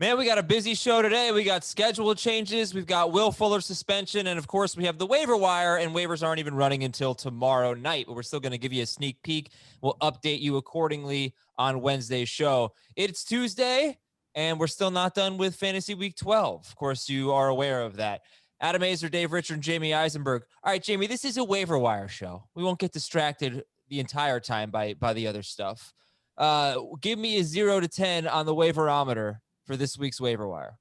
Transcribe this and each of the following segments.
Man, we got a busy show today. We got schedule changes. We've got Will Fuller suspension. And, of course, we have the waiver wire. And waivers aren't even running until tomorrow night. But we're still going to give you a sneak peek. We'll update you accordingly on Wednesday's show. It's Tuesday, and we're still not done with Fantasy Week 12. Of course, you are aware of that. Adam Azer, Dave Richard, and Jamie Eisenberg. All right, Jamie, this is a waiver wire show. We won't get distracted the entire time by the other stuff. Give me a 0 to 10 on the waiverometer for this week's waiver wire.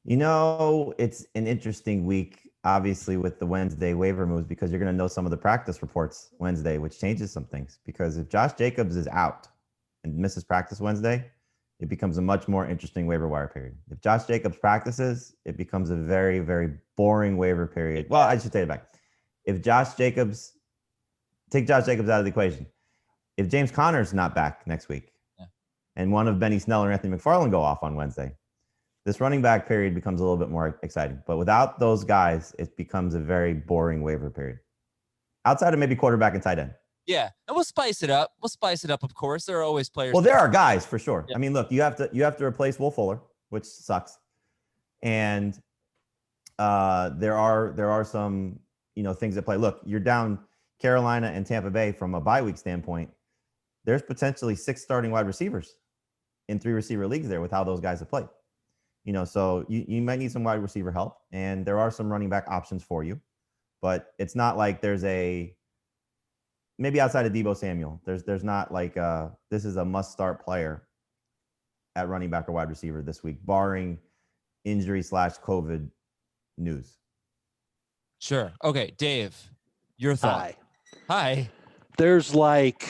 You know, it's an interesting week, obviously, with the Wednesday waiver moves, because you're going to know some of the practice reports Wednesday, which changes some things. Because if Josh Jacobs is out and misses practice Wednesday, it becomes a much more interesting waiver wire period. If Josh Jacobs practices, it becomes a very, very boring waiver period. Well, I should take it back. If take Josh Jacobs out of the equation. If James Conner's not back next week, and one of Benny Snell or Anthony McFarland go off on Wednesday, this running back period becomes a little bit more exciting. But without those guys, it becomes a very boring waiver period. Outside of maybe quarterback and tight end. Yeah, and we'll spice it up. Of course. There are always players. Well, there are guys for sure. Yeah. I mean, look, you have to replace Will Fuller, which sucks. And there are some, things that play. Look, you're down Carolina and Tampa Bay from a bye week standpoint. There's potentially 6 starting wide receivers in 3 receiver leagues there with how those guys have played. So you might need some wide receiver help, and there are some running back options for you, but it's not like there's maybe outside of Deebo Samuel, there's not like this is a must start player at running back or wide receiver this week, barring injury / COVID news. Sure. Okay, Dave, your thought. Hi. There's like,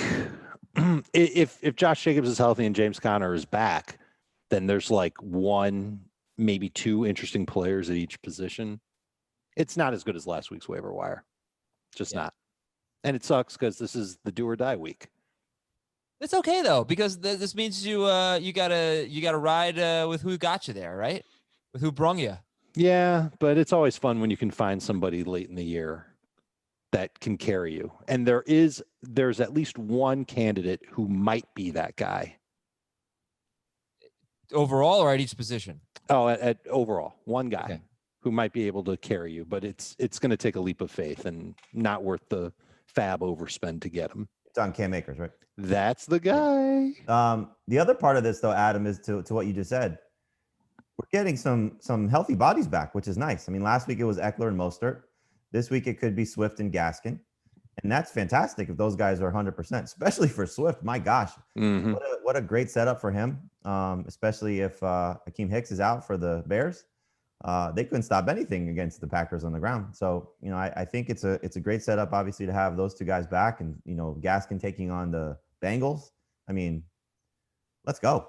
if Josh Jacobs is healthy and James Conner is back, then there's like 1, maybe 2 interesting players at each position. It's not as good as last week's waiver wire. Just not. And it sucks because this is the do or die week. It's okay though, because this means you gotta ride with who got you there, right? With who brung you. Yeah, but it's always fun when you can find somebody late in the year that can carry you. And there's at least one candidate who might be that guy. Overall or at each position? Oh, at overall, one guy who might be able to carry you, but it's going to take a leap of faith and not worth the fab overspend to get him. It's on Cam Akers, right? That's the guy. The other part of this, though, Adam, is to what you just said. We're getting some healthy bodies back, which is nice. I mean, last week it was Eckler and Mostert. This week it could be Swift and Gaskin. And that's fantastic if those guys are 100%, especially for Swift. My gosh, what a great setup for him, especially if Akeem Hicks is out for the Bears. They couldn't stop anything against the Packers on the ground. So, I think it's a great setup, obviously, to have those 2 guys back and, Gaskin taking on the Bengals. I mean, let's go.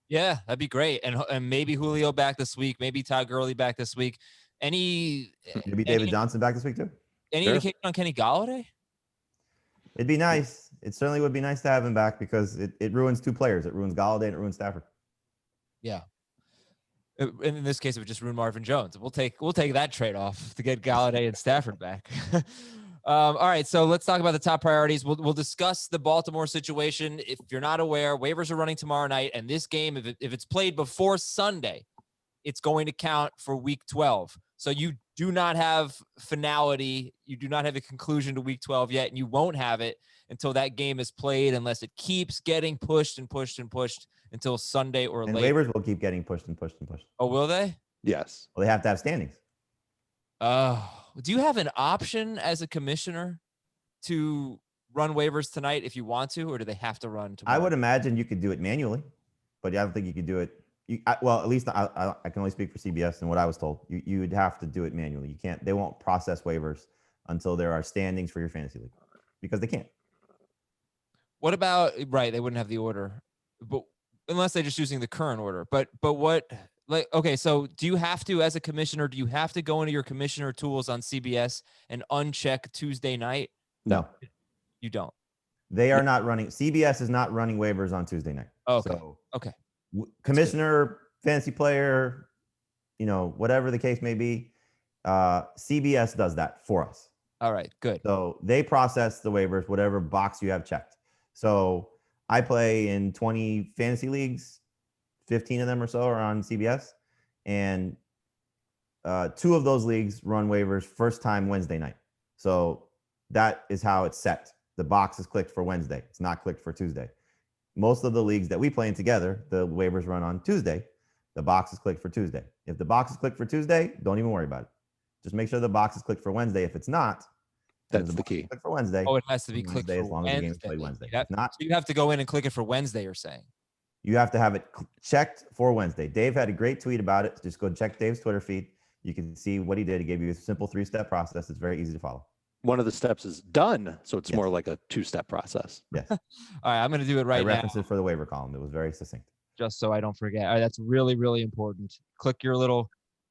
Yeah, that'd be great. And maybe Julio back this week, maybe Todd Gurley back this week. Maybe David Johnson back this week too. Any indication on Kenny Golladay? It'd be nice. It certainly would be nice to have him back because it ruins 2 players. It ruins Golladay and it ruins Stafford. Yeah. In this case, it would just ruin Marvin Jones. We'll take that trade-off to get Golladay and Stafford back. All right, so let's talk about the top priorities. We'll discuss the Baltimore situation. If you're not aware, waivers are running tomorrow night, and this game, if it's played before Sunday, it's going to count for Week 12. So you do not have finality. You do not have a conclusion to Week 12 yet, and you won't have it until that game is played, unless it keeps getting pushed and pushed and pushed until Sunday or later. And waivers will keep getting pushed and pushed and pushed. Oh, will they? Yes. Well, they have to have standings. Do you have an option as a commissioner to run waivers tonight if you want to, or do they have to run tomorrow? I would imagine you could do it manually, but I don't think you could do it. At least I can only speak for CBS and what I was told. You would have to do it manually. You can't. They won't process waivers until there are standings for your fantasy league because they can't. What about They wouldn't have the order, but unless they're just using the current order. But what? Okay, so do you have to, as a commissioner, do you have to go into your commissioner tools on CBS and uncheck Tuesday night? No, you don't. They are not running. CBS is not running waivers on Tuesday night. Okay. So, okay. Commissioner, fantasy player, whatever the case may be, CBS does that for us. All right, good. So they process the waivers, whatever box you have checked. So I play in 20 fantasy leagues. 15 of them or so are on CBS, and 2 of those leagues run waivers first time Wednesday night. So that is how it's set. The box is clicked for Wednesday. It's not clicked for Tuesday. Most of the leagues that we play in together, the waivers run on Tuesday. The box is clicked for Tuesday. If the box is clicked for Tuesday, don't even worry about it. Just make sure the box is clicked for Wednesday. If it's not, that's the key. Click for Wednesday. Oh, it has to be clicked for as long as the game is played Wednesday. Wednesday. If not, so you have to go in and click it for Wednesday, you're saying? You have to have it checked for Wednesday. Dave had a great tweet about it. Just go check Dave's Twitter feed. You can see what he did. He gave you a simple 3-step process. It's very easy to follow. One of the steps is done, so it's more like a 2-step process. Yes. All right, I'm going to do it right now. I referenced it for the waiver column. It was very succinct. Just so I don't forget. All right, that's really, really important. Click your little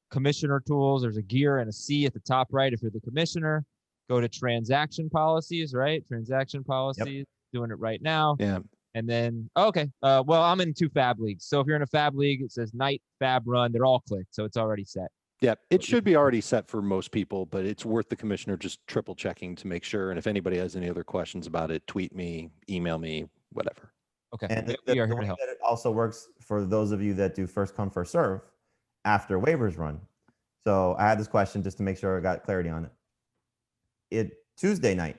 commissioner tools. There's a gear and a C at the top right if you're the commissioner. Go to transaction policies, right? Transaction policies. Yep. Doing it right now. Yeah. And then, okay. Well, I'm in 2 fab leagues. So if you're in a fab league, it says night fab run. They're all clicked. So it's already set. Yeah, it should be already set for most people, but it's worth the commissioner just triple checking to make sure. And if anybody has any other questions about it, tweet me, email me, whatever. Okay. And the way that it also works for those of you that do first come, first serve after waivers run. So I had this question just to make sure I got clarity on it. Tuesday night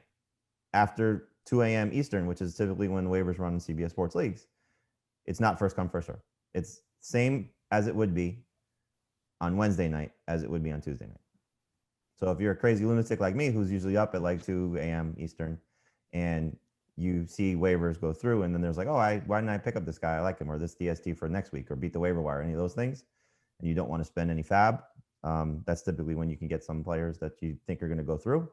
after 2 a.m. Eastern, which is typically when waivers run in CBS Sports Leagues, it's not first come, first serve. It's same as it would be on Wednesday night as it would be on Tuesday night. So if you're a crazy lunatic like me, who's usually up at like 2 a.m. Eastern, and you see waivers go through, and then there's like, oh, why didn't I pick up this guy? I like him, or this DST for next week, or beat the waiver wire, any of those things, and you don't want to spend any fab, that's typically when you can get some players that you think are going to go through.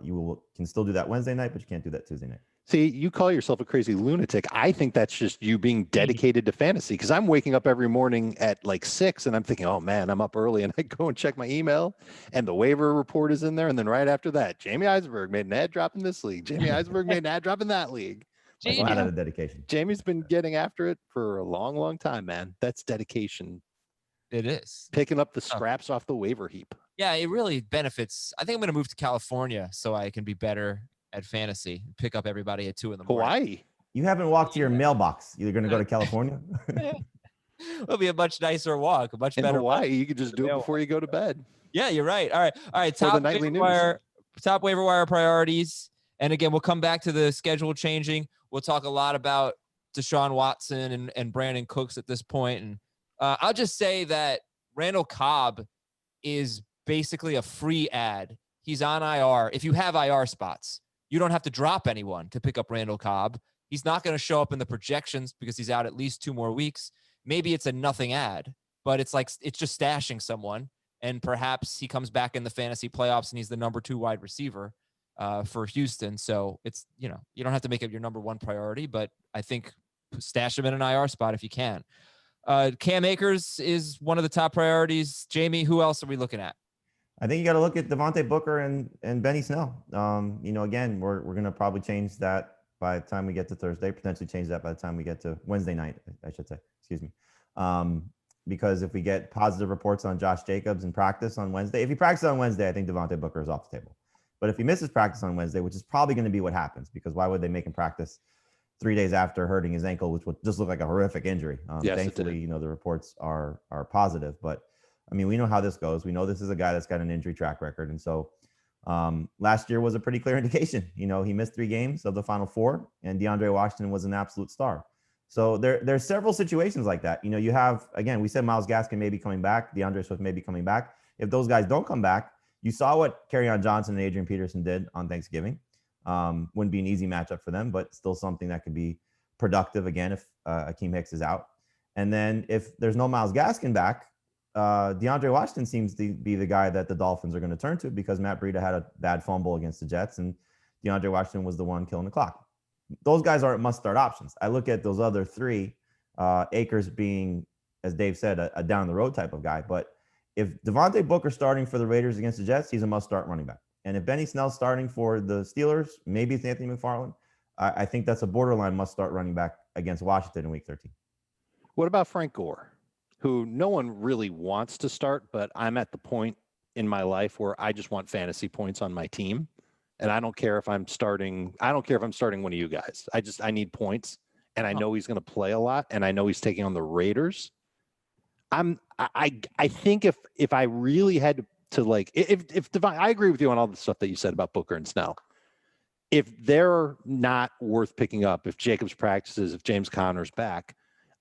You can still do that Wednesday night, but you can't do that Tuesday night. See, you call yourself a crazy lunatic. I think that's just you being dedicated to fantasy, because I'm waking up every morning at like 6 and I'm thinking, oh man, I'm up early, and I go and check my email and the waiver report is in there. And then right after that, Jamie Eisenberg made an ad drop in this league. Jamie Eisenberg made an ad drop in that league. That's a lot of dedication. Jamie's been getting after it for a long, long time, man. That's dedication. It is. Picking up the scraps off the waiver heap. Yeah, it really benefits. I think I'm going to move to California so I can be better at fantasy. Pick up everybody at 2 in the morning. Hawaii. You haven't walked to your mailbox. You're going to go to California? It'll be a much nicer walk, a much better Hawaii. walk. You could just do it before you go to bed. Yeah, you're right. All right. Top waiver wire priorities. And again, we'll come back to the schedule changing. We'll talk a lot about Deshaun Watson and Brandon Cooks at this point. And I'll just say that Randall Cobb is basically a free ad. He's on IR. If you have IR spots, you don't have to drop anyone to pick up Randall Cobb. He's not going to show up in the projections because he's out at least 2 more weeks. Maybe it's a nothing ad, but it's just stashing someone. And perhaps he comes back in the fantasy playoffs and he's the number 2 wide receiver for Houston. So it's, you don't have to make it your number 1 priority, but I think stash him in an IR spot if you can. Cam Akers is one of the top priorities. Jamie, who else are we looking at? I think you got to look at Devontae Booker and Benny Snell. Again, we're going to probably change that by the time we get to Thursday, potentially change that by the time we get to Wednesday night, I should say, excuse me. Because if we get positive reports on Josh Jacobs in practice on Wednesday, if he practices on Wednesday, I think Devontae Booker is off the table. But if he misses practice on Wednesday, which is probably going to be what happens, because why would they make him practice 3 days after hurting his ankle, which would just look like a horrific injury? Yes, thankfully, the reports are positive, but I mean, we know how this goes. We know this is a guy that's got an injury track record. And so last year was a pretty clear indication. He missed 3 games of the final 4, and Deandre Washington was an absolute star. So there's several situations like that. You have, again, we said Myles Gaskin may be coming back. DeAndre Swift may be coming back. If those guys don't come back, you saw what Kerryon Johnson and Adrian Peterson did on Thanksgiving. Wouldn't be an easy matchup for them, but still something that could be productive again if Akeem Hicks is out. And then if there's no Myles Gaskin back, DeAndre Washington seems to be the guy that the Dolphins are going to turn to, because Matt Breida had a bad fumble against the Jets and DeAndre Washington was the one killing the clock. Those guys aren't must-start options. I look at those other 3, Akers being, as Dave said, a down-the-road type of guy. But if Devontae Booker starting for the Raiders against the Jets, he's a must-start running back. And if Benny Snell's starting for the Steelers, maybe it's Anthony McFarland, I think that's a borderline must-start running back against Washington in Week 13. What about Frank Gore, who no one really wants to start, but I'm at the point in my life where I just want fantasy points on my team. And I don't care if I'm starting. I don't care if I'm starting one of you guys. I need points, and I know he's going to play a lot, and I know he's taking on the Raiders. I think if I really had to like, if Devon, I agree with you on all the stuff that you said about Booker and Snell. If they're not worth picking up, if Jacobs practices, if James Conner's back,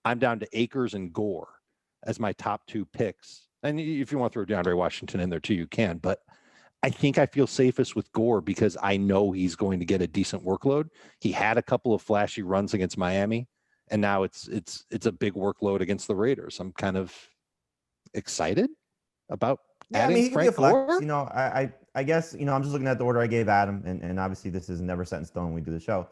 I'm down to Akers and Gore as my top 2 picks. And if you want to throw DeAndre Washington in there too, you can. But I think I feel safest with Gore because I know he's going to get a decent workload. He had a couple of flashy runs against Miami, and now it's a big workload against the Raiders. I'm kind of excited about adding he could Frank be a flex. Gore. I guess, I'm just looking at the order I gave Adam, and obviously this is never set in stone when we do the show,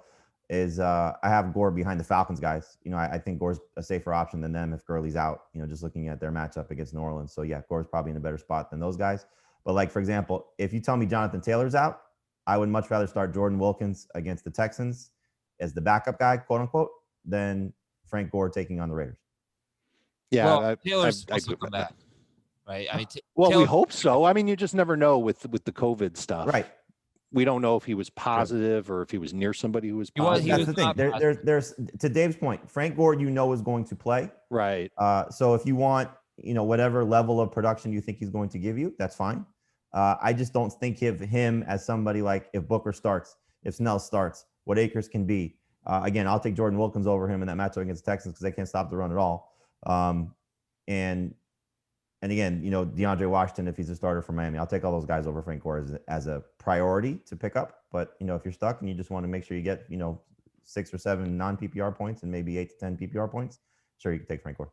is I have Gore behind the Falcons guys. I think Gore's a safer option than them if Gurley's out, just looking at their matchup against New Orleans. So yeah, Gore's probably in a better spot than those guys. But like, for example, if you tell me Jonathan Taylor's out, I would much rather start Jordan Wilkins against the Texans as the backup guy, quote unquote, than Frank Gore taking on the Raiders. Yeah, well, Taylor's supposed to come back, right? I mean, we hope so. I mean, you just never know with the COVID stuff, right? We don't know if he was positive or if he was near somebody who was positive. That's the thing. There's to Dave's point, Frank Gore, is going to play, right? So if you want, whatever level of production you think he's going to give you, that's fine. I just don't think of him as somebody like if Booker starts, if Snell starts, what Akers can be. Again, I'll take Jordan Wilkins over him in that matchup against the Texans because they can't stop the run at all. And again, DeAndre Washington, if he's a starter for Miami, I'll take all those guys over Frank Gore as a priority to pick up. But, if you're stuck and you just want to make sure you get, 6 or 7 non-PPR points and maybe 8 to 10 PPR points, sure, you can take Frank Gore.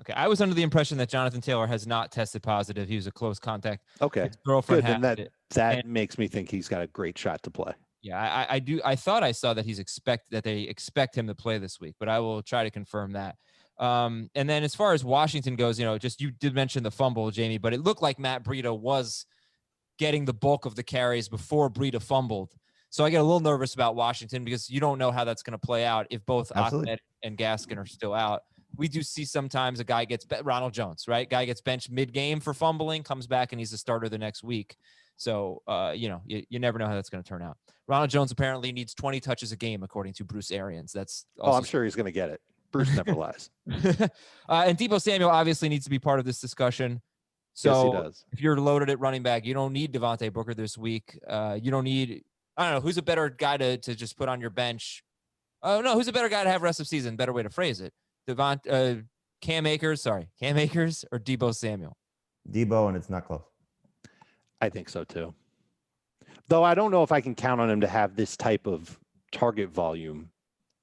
Okay, I was under the impression that Jonathan Taylor has not tested positive. He was a close contact. Okay, his girlfriend good. Then that makes me think he's got a great shot to play. Yeah, I do. I thought I saw that they expect him to play this week, but I will try to confirm that. And then as far as Washington goes, you did mention the fumble, Jamie, but it looked like Matt Breida was getting the bulk of the carries before Breida fumbled. So I get a little nervous about Washington because you don't know how that's going to play out if both Ahmed and Gaskin are still out. We do see sometimes a guy gets Ronald Jones, right? Guy gets benched mid-game for fumbling, comes back and he's a starter the next week. So, you never know how that's going to turn out. Ronald Jones apparently needs 20 touches a game, according to Bruce Arians. That's also I'm sure he's going to get it. Bruce never lies. And Deebo Samuel obviously needs to be part of this discussion. So yes, he does. If you're loaded at running back, you don't need Devontae Booker this week. You don't need, I don't know, who's a better guy to just put on your bench? Oh, no, who's a better guy to have rest of season? Better way to phrase it. Cam Akers or Deebo Samuel? Deebo, and it's not close. I think so too. Though I don't know if I can count on him to have this type of target volume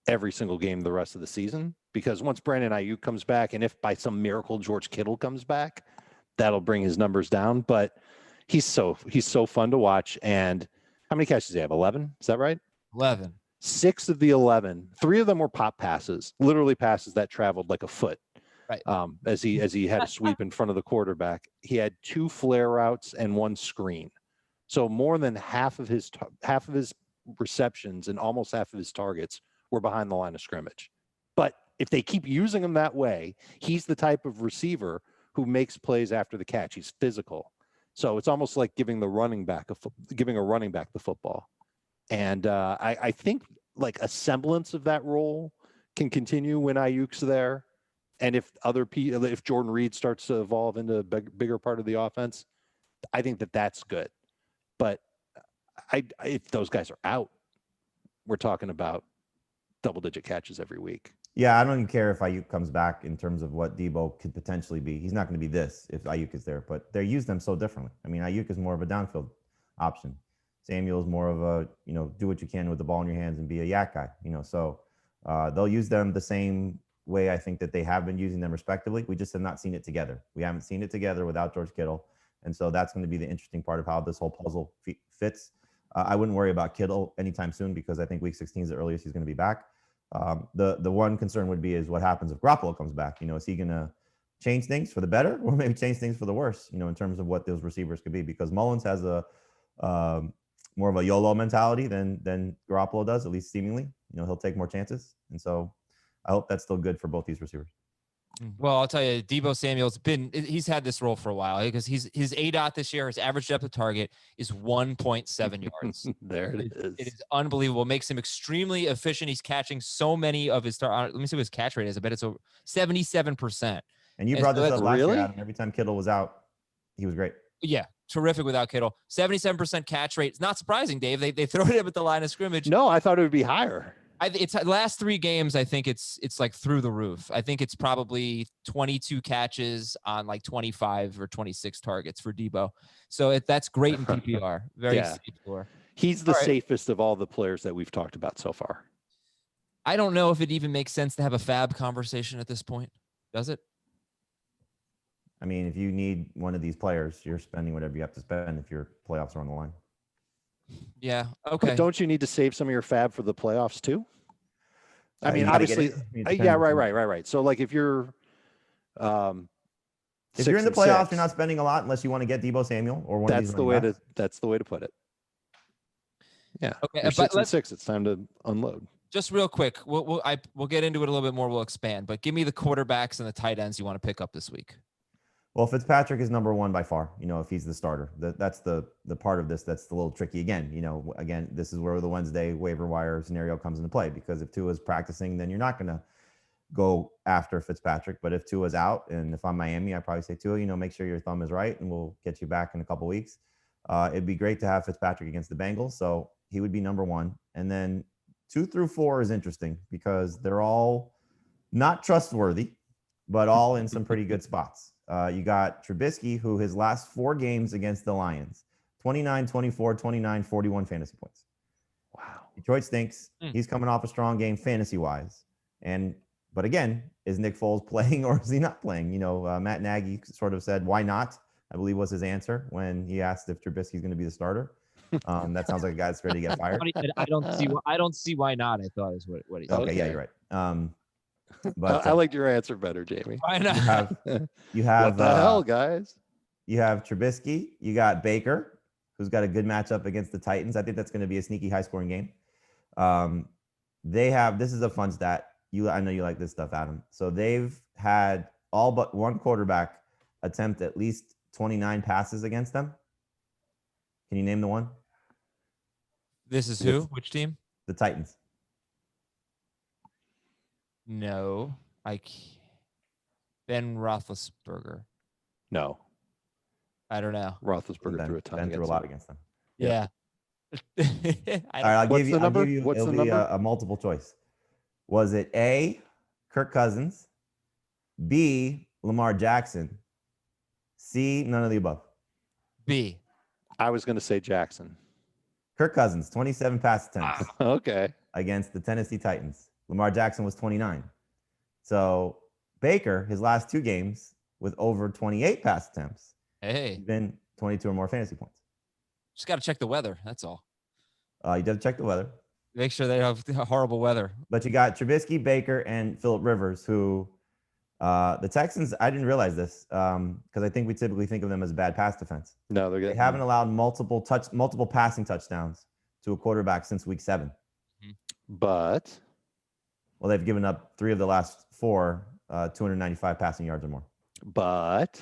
every single game the rest of the season, because once Brandon Ayuk comes back, and if by some miracle George Kittle comes back, that'll bring his numbers down. But he's so fun to watch. And how many catches did he have? 11? Is that right? 11. 6 of the 11, 3 of them were pop passes, literally passes that traveled like a foot. Right. As he had a sweep in front of the quarterback. He had 2 flare routes and 1 screen. So more than half of his receptions and almost half of his targets were behind the line of scrimmage. But if they keep using him that way, he's the type of receiver who makes plays after the catch. He's physical. So it's almost like giving a running back the football. And I think like a semblance of that role can continue when Ayuk's there. And if if Jordan Reed starts to evolve into a bigger part of the offense, I think that's good. But if those guys are out, we're talking about double-digit catches every week. Yeah, I don't even care if Ayuk comes back in terms of what Debo could potentially be. He's not going to be this if Ayuk is there, but they use them so differently. I mean, Ayuk is more of a downfield option. Samuel's more of a, do what you can with the ball in your hands and be a yak guy, so they'll use them the same way I think that they have been using them respectively. We just have not seen it together. We haven't seen it together without George Kittle. And so that's going to be the interesting part of how this whole puzzle fits. I wouldn't worry about Kittle anytime soon because I think week 16 is the earliest he's going to be back. The one concern would be is what happens if Garoppolo comes back. Is he going to change things for the better or maybe change things for the worse, in terms of what those receivers could be? Because Mullins has a more of a YOLO mentality than Garoppolo does, at least seemingly. He'll take more chances. And so I hope that's still good for both these receivers. Well, I'll tell you, Deebo Samuel's he's had this role for a while because his ADOT this year, his average depth of target is 1.7 yards. There it is. It is unbelievable. It makes him extremely efficient. He's catching so many of his let me see what his catch rate is. I bet it's over 77%. And you And brought so this that's up last year, really? Adam. Every time Kittle was out, he was great. Yeah, terrific without Kittle. 77% catch rate. It's not surprising, Dave. They throw it at the line of scrimmage. No, I thought it would be higher. It's last 3 games. I think it's like through the roof. I think it's probably 22 catches on like 25 or 26 targets for Debo. So that's great in PPR. Very Yeah. safe for. He's the All right. safest of all the players that we've talked about so far. I don't know if it even makes sense to have a fab conversation at this point. Does it? I mean, if you need one of these players, you're spending whatever you have to spend if your playoffs are on the line. Yeah. Okay. But don't you need to save some of your fab for the playoffs too? I mean, you gotta get obviously, it. It yeah, depends. right. So like if you're, If you're in 6 the and playoffs, 6, you're not spending a lot unless you want to get Deebo Samuel or one of that's these the running way backs. that's the way to put it. Yeah. Okay, You're but 6 and let's 6. It's time to unload. just real quick. We'll get into it a little bit more. We'll expand, but give me the quarterbacks and the tight ends you want to pick up this week. Well, Fitzpatrick is number one by far, if he's the starter. That's the part of this that's a little tricky. Again, this is where the Wednesday waiver wire scenario comes into play, because if Tua's practicing, then you're not going to go after Fitzpatrick. But if Tua's out, and if I'm Miami, I'd probably say, Tua, make sure your thumb is right, and we'll get you back in a couple weeks. It'd be great to have Fitzpatrick against the Bengals, so he would be number one. And then 2 through 4 is interesting because they're all not trustworthy, but all in some pretty good spots. You got Trubisky, who his last 4 games against the Lions, 29, 24, 29, 41 fantasy points. Wow. Detroit stinks. He's coming off a strong game fantasy-wise. But again, is Nick Foles playing or is he not playing? Matt Nagy sort of said, why not? I believe was his answer when he asked if Trubisky's going to be the starter. That sounds like a guy that's ready to get fired. I don't see why not. I thought is what he said. Okay, yeah, you're right. But I liked your answer better, Jamie. Why not? you have What the hell, guys? You have Trubisky. You got Baker, who's got a good matchup against the Titans. I think that's going to be a sneaky high-scoring game. This is a fun stat. I know you like this stuff, Adam. So they've had all but one quarterback attempt at least 29 passes against them. Can you name the one? This is who? Which team? The Titans. No, Ben Roethlisberger. No. I don't know. Roethlisberger threw a ton. Ben threw a lot against them. Yeah. All right, I'll give you What's it'll the be number? a multiple choice. Was it A, Kirk Cousins, B, Lamar Jackson, C, none of the above? B. I was going to say Jackson. Kirk Cousins, 27 pass attempts Okay. against the Tennessee Titans. Lamar Jackson was 29. So Baker, his last 2 games with over 28 pass attempts, Hey, been 22 or more fantasy points. just got to check the weather. That's all. You did check the weather. Make sure they have horrible weather. But you got Trubisky, Baker, and Phillip Rivers, who the Texans, I didn't realize this because I think we typically think of them as a bad pass defense. No, They haven't allowed multiple passing touchdowns to a quarterback since week 7. But Well, they've given up 3 of the last 4, 295 passing yards or more. But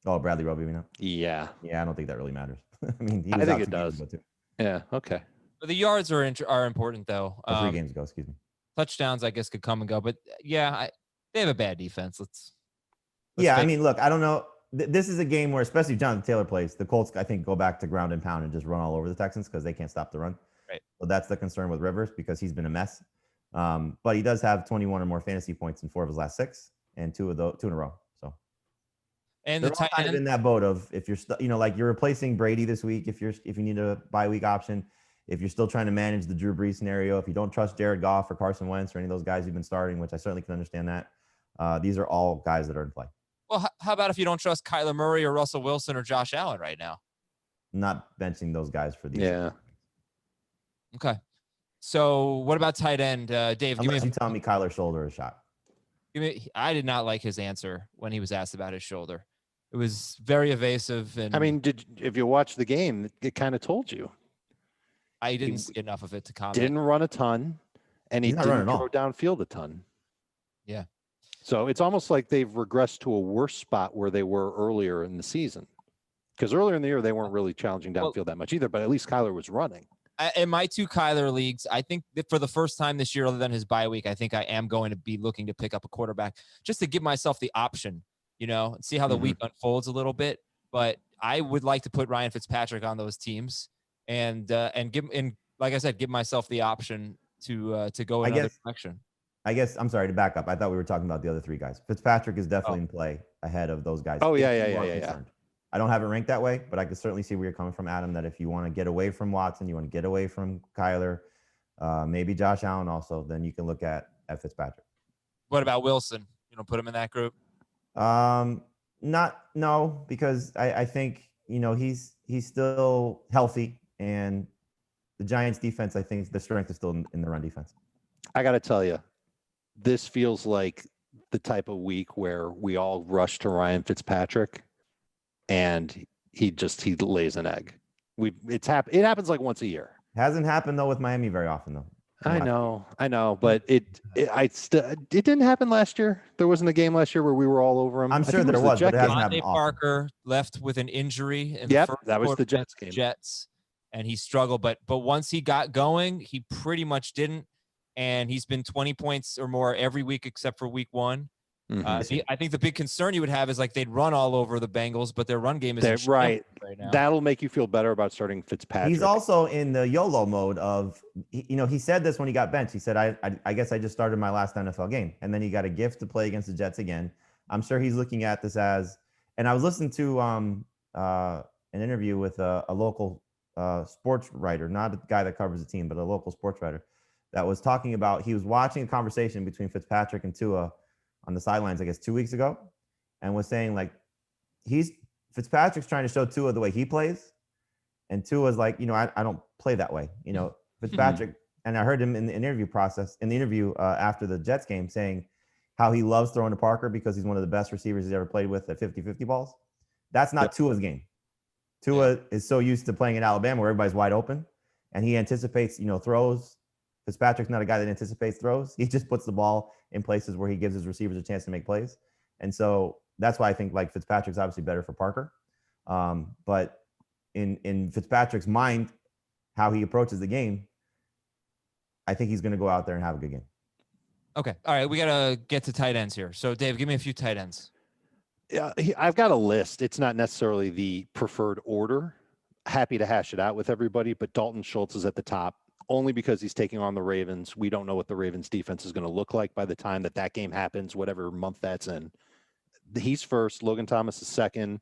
Oh, Bradley Roby, yeah, Yeah, I don't think that really matters. I mean, he I was think out it 2 does. games ago, too. Yeah. Okay. But the yards are important though. 3 games ago, excuse me. Touchdowns, I guess, could come and go. But yeah, they have a bad defense. Let's Yeah, I face- mean, look, I don't know. This is a game where, especially if Jonathan Taylor plays, the Colts, I think, go back to ground and pound and just run all over the Texans because they can't stop the run. Right. So that's the concern with Rivers because he's been a mess. But he does have 21 or more fantasy points in 4 of his last 6, and 2 in a row. So and they're the all tight kind of end. in that boat of if you're like you're replacing Brady this week if you need a bye week option, if you're still trying to manage the Drew Brees scenario, if you don't trust Jared Goff or Carson Wentz or any of those guys you've been starting, which I certainly can understand that. These are all guys that are in play. Well, how about if you don't trust Kyler Murray or Russell Wilson or Josh Allen right now? Not benching those guys for these. Yeah. Okay. So what about tight end, Dave? Unless you tell me Kyler shoulder is shot. I did not like his answer when he was asked about his shoulder. It was very evasive, and I mean, if you watch the game, it kind of told you. I didn't see enough of it to comment. Didn't run a ton, and he He's not didn't running throw downfield a ton. Yeah. So it's almost like they've regressed to a worse spot where they were earlier in the season. Because earlier in the year, they weren't really challenging downfield that much either, but at least Kyler was running. In my 2 Kyler leagues, I think that for the first time this year, other than his bye week, I think I am going to be looking to pick up a quarterback just to give myself the option, and see how the week unfolds a little bit. But I would like to put Ryan Fitzpatrick on those teams and like I said, give myself the option to go another direction. I guess I'm sorry to back up. I thought we were talking about the other 3 guys. Fitzpatrick is definitely in play ahead of those guys. Oh yeah. I don't have it ranked that way, but I can certainly see where you're coming from, Adam, that if you want to get away from Watson, you want to get away from Kyler, maybe Josh Allen also, then you can look at Fitzpatrick. What about Wilson? You don't put him in that group? No, because I think, he's still healthy, and the Giants defense, I think the strength is still in the run defense. I got to tell you, this feels like the type of week where we all rush to Ryan Fitzpatrick and he lays an egg. It happens like once a year. Hasn't happened though with Miami very often though. I know, but it didn't happen last year. There wasn't a game last year where we were all over him. I'm sure there was, but it hasn't happened often. Parker left with an injury. That was the Jets game. And he struggled, but once he got going, he pretty much didn't. And he's been 20 points or more every week except for week 1. I think the big concern you would have is like they'd run all over the Bengals, but their run game is right now. That'll make you feel better about starting Fitzpatrick. He's also in the YOLO mode of, he said this when he got benched. He said, I guess I just started my last NFL game. And then he got a gift to play against the Jets again. I'm sure he's looking at this as, and I was listening to an interview with a local sports writer, not a guy that covers the team, but a local sports writer that was talking about, he was watching a conversation between Fitzpatrick and Tua on the sidelines, I guess 2 weeks ago, and was saying like, Fitzpatrick's trying to show Tua the way he plays. And Tua's like, I don't play that way. Fitzpatrick, and I heard him in the interview after the Jets game saying how he loves throwing to Parker because he's one of the best receivers he's ever played with at 50-50 balls. That's not Tua's game. Tua is so used to playing in Alabama where everybody's wide open and he anticipates, throws. Fitzpatrick's not a guy that anticipates throws. He just puts the ball in places where he gives his receivers a chance to make plays. And so that's why I think like Fitzpatrick's obviously better for Parker. But in Fitzpatrick's mind, how he approaches the game, I think he's going to go out there and have a good game. Okay. All right. We got to get to tight ends here. So Dave, give me a few tight ends. Yeah, I've got a list. It's not necessarily the preferred order. Happy to hash it out with everybody, but Dalton Schultz is at the top. Only because he's taking on the Ravens. We don't know what the Ravens defense is going to look like by the time that game happens, whatever month that's in. He's first. Logan Thomas is second.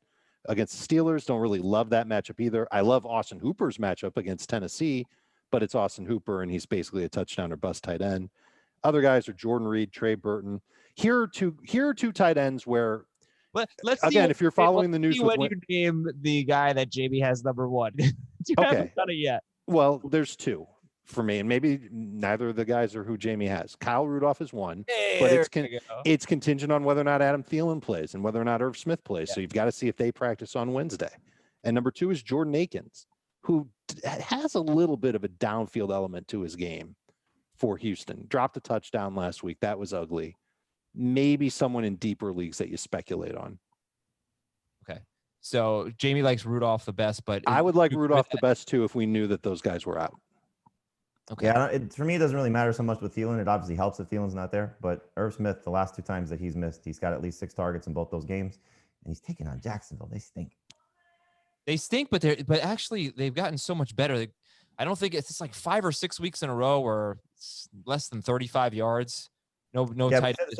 Against the Steelers, don't really love that matchup either. I love Austin Hooper's matchup against Tennessee, but it's Austin Hooper, and he's basically a touchdown or bust tight end. Other guys are Jordan Reed, Trey Burton. Here are two tight ends where, let's again, if you're following the news. When you name the guy that JB has number 1. You haven't done it yet. Well, there's 2. For me, and maybe neither of the guys are who Jamie has. Kyle Rudolph is one, but it's contingent on whether or not Adam Thielen plays and whether or not Irv Smith plays. Yeah. So you've got to see if they practice on Wednesday. And number 2 is Jordan Akins, who has a little bit of a downfield element to his game for Houston. Dropped a touchdown last week. That was ugly. Maybe someone in deeper leagues that you speculate on. Okay. So Jamie likes Rudolph the best, but I would like Rudolph the best too if we knew that those guys were out. Okay. Yeah, for me, it doesn't really matter so much with Thielen. It obviously helps if Thielen's not there. But Irv Smith, the last 2 times that he's missed, he's got at least 6 targets in both those games. And he's taking on Jacksonville. They stink. But actually, they've gotten so much better. I don't think it's like 5 or 6 weeks in a row where it's less than 35 yards. No tight ends.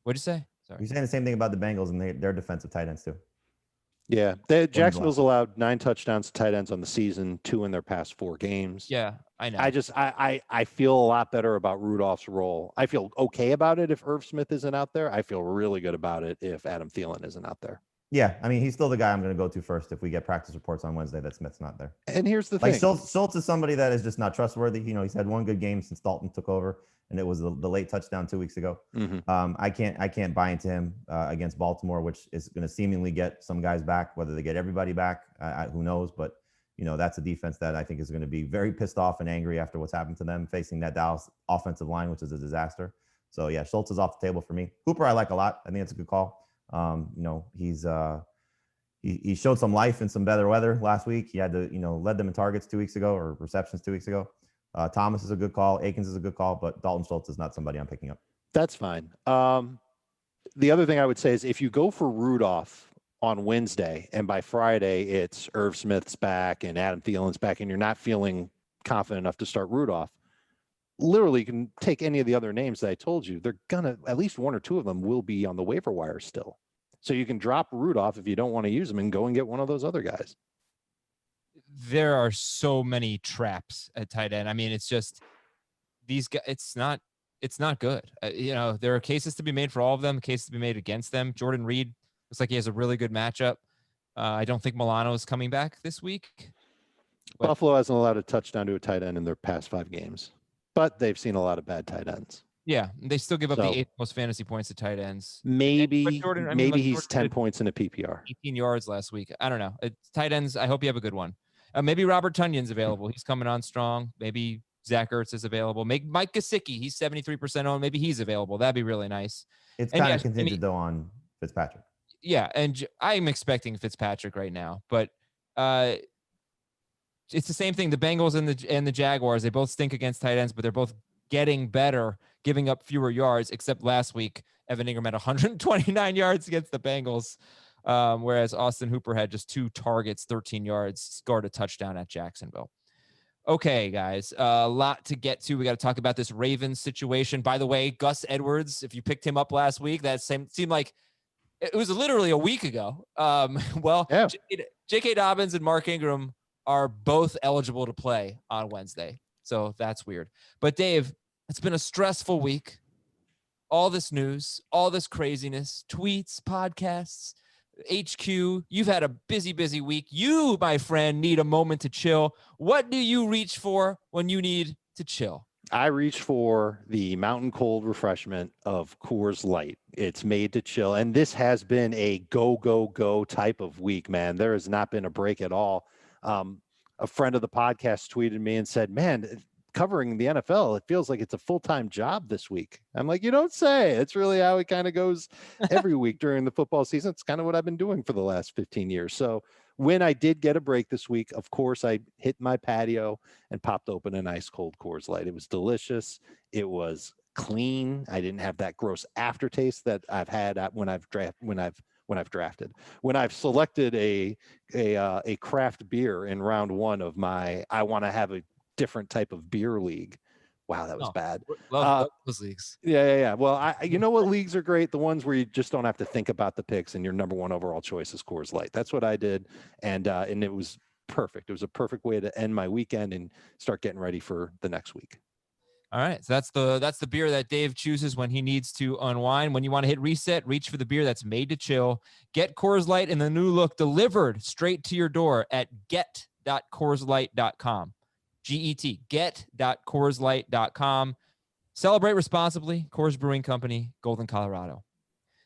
What'd you say? Sorry. You're saying the same thing about the Bengals and their defensive tight ends, too. Yeah, Jacksonville's allowed 9 touchdowns to tight ends on the season, 2 in their past 4 games. Yeah, I know. I feel a lot better about Rudolph's role. I feel okay about it if Irv Smith isn't out there. I feel really good about it if Adam Thielen isn't out there. Yeah, I mean, he's still the guy I'm going to go to first if we get practice reports on Wednesday that Smith's not there. And here's the thing. Schultz is somebody that is just not trustworthy. He's had 1 good game since Dalton took over, and it was the late touchdown 2 weeks ago. Mm-hmm. I can't buy into him against Baltimore, which is going to seemingly get some guys back. Whether they get everybody back, who knows? But, that's a defense that I think is going to be very pissed off and angry after what's happened to them facing that Dallas offensive line, which is a disaster. So, yeah, Schultz is off the table for me. Hooper I like a lot. I think it's a good call. He's he showed some life in some better weather last week. He had to, led them in targets 2 weeks ago or receptions 2 weeks ago. Thomas is a good call. Akins is a good call, but Dalton Schultz is not somebody I'm picking up. That's fine. The other thing I would say is if you go for Rudolph on Wednesday and by Friday it's Irv Smith's back and Adam Thielen's back and you're not feeling confident enough to start Rudolph, literally you can take any of the other names that I told you. They're gonna, at least one or two of them will be on the waiver wire still. So you can drop Rudolph if you don't want to use him and go and get one of those other guys. There are so many traps at tight end. I mean, it's just these guys. It's not good. There are cases to be made for all of them, cases to be made against them. Jordan Reed looks like he has a really good matchup. I don't think Milano is coming back this week. But Buffalo hasn't allowed a touchdown to a tight end in their past 5 games, but they've seen a lot of bad tight ends. Yeah, they still give up the 8th most fantasy points to tight ends. Maybe Jordan he's 10 points in a PPR. 18 yards last week. I don't know. It's tight ends. I hope you have a good one. Maybe Robert Tunyon's available. He's coming on strong. Maybe Zach Ertz is available. Mike Gesicki, he's 73% owned. Maybe he's available. That'd be really nice. It's kind of contingent though on Fitzpatrick. Yeah, and I'm expecting Fitzpatrick right now, but it's the same thing. The Bengals and the Jaguars, they both stink against tight ends, but they're both getting better, giving up fewer yards, except last week, Evan Ingram had 129 yards against the Bengals, whereas Austin Hooper had just 2 targets, 13 yards, scored a touchdown at Jacksonville. Okay, guys, a lot to get to. We got to talk about this Ravens situation. By the way, Gus Edwards, if you picked him up last week, that seemed like it was literally a week ago. Yeah. J.K. Dobbins and Mark Ingram are both eligible to play on Wednesday. So that's weird. But Dave, it's been a stressful week. All this news, all this craziness, tweets, podcasts, HQ. You've had a busy week. You, my friend, need a moment to chill. What do you reach for when you need to chill? I reach for the mountain cold refreshment of Coors Light. It's made to chill. And this has been a go type of week, man. There has not been a break at all. A friend of the podcast tweeted me and said, man, covering the NFL, it feels like it's a full-time job this week. I'm like, you don't say. It's really how it kind of goes every week during the football season. It's kind of what I've been doing for the last 15 years. So when I did get a break this week, of course, I hit my patio and popped open an ice cold Coors Light. It was delicious. It was clean. I didn't have that gross aftertaste that I've had when I've drafted. When I've selected a craft beer in round 1 of my, I want to have a different type of beer league. Wow, that was bad. Love those leagues. Yeah. Well, you know what leagues are great? The ones where you just don't have to think about the picks and your number 1 overall choice is Coors Light. That's what I did, and it was perfect. It was a perfect way to end my weekend and start getting ready for the next week. All right, so that's the beer that Dave chooses when he needs to unwind. When you want to hit reset, reach for the beer that's made to chill. Get Coors Light in the new look delivered straight to your door at get.coorslight.com. GET, get.coorslight.com. Celebrate responsibly. Coors Brewing Company, Golden, Colorado.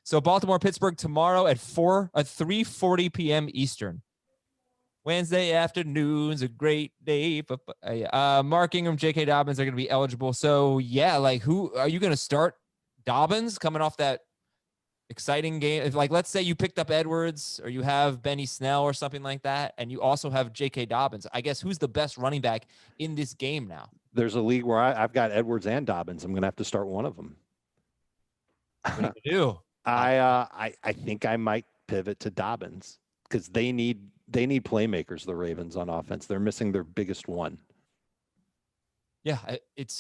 So Baltimore-Pittsburgh tomorrow at 3:40 p.m. Eastern. Wednesday afternoon's a great day. Mark Ingram, J.K. Dobbins are going to be eligible. So, yeah, like who are you going to start? Dobbins coming off that exciting game. If, like, let's say you picked up Edwards or you have Benny Snell or something like that, and you also have J.K. Dobbins. I guess who's the best running back in this game now? There's a league where I've got Edwards and Dobbins. I'm going to have to start one of them. What do you do? I think I might pivot to Dobbins because they need playmakers, the Ravens, on offense. They're missing their biggest one. Yeah, it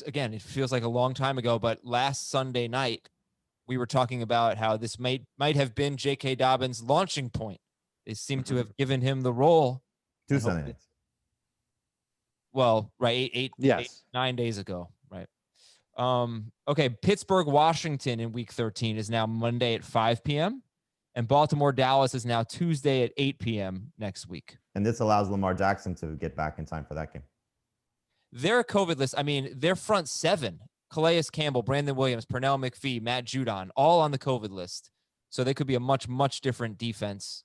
feels like a long time ago, but last Sunday night, we were talking about how this might have been J.K. Dobbins' launching point. They seem to have given him the role. 2 Sunday nights. Well, right, 9 days ago, right? Okay, Pittsburgh, Washington in Week 13 is now Monday at 5 p.m., and Baltimore, Dallas is now Tuesday at 8 p.m. next week. And this allows Lamar Jackson to get back in time for that game. Their COVID list, I mean, their front 7, Calais Campbell, Brandon Williams, Pernell McPhee, Matt Judon, all on the COVID list. So they could be a much, much different defense.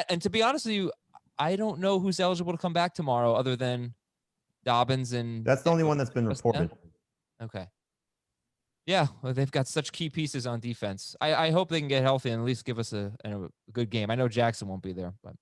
And to be honest with you, I don't know who's eligible to come back tomorrow other than Dobbins and... That's the only one that's been reported. Okay. Yeah, well, they've got such key pieces on defense. I hope they can get healthy and at least give us a good game. I know Jackson won't be there, but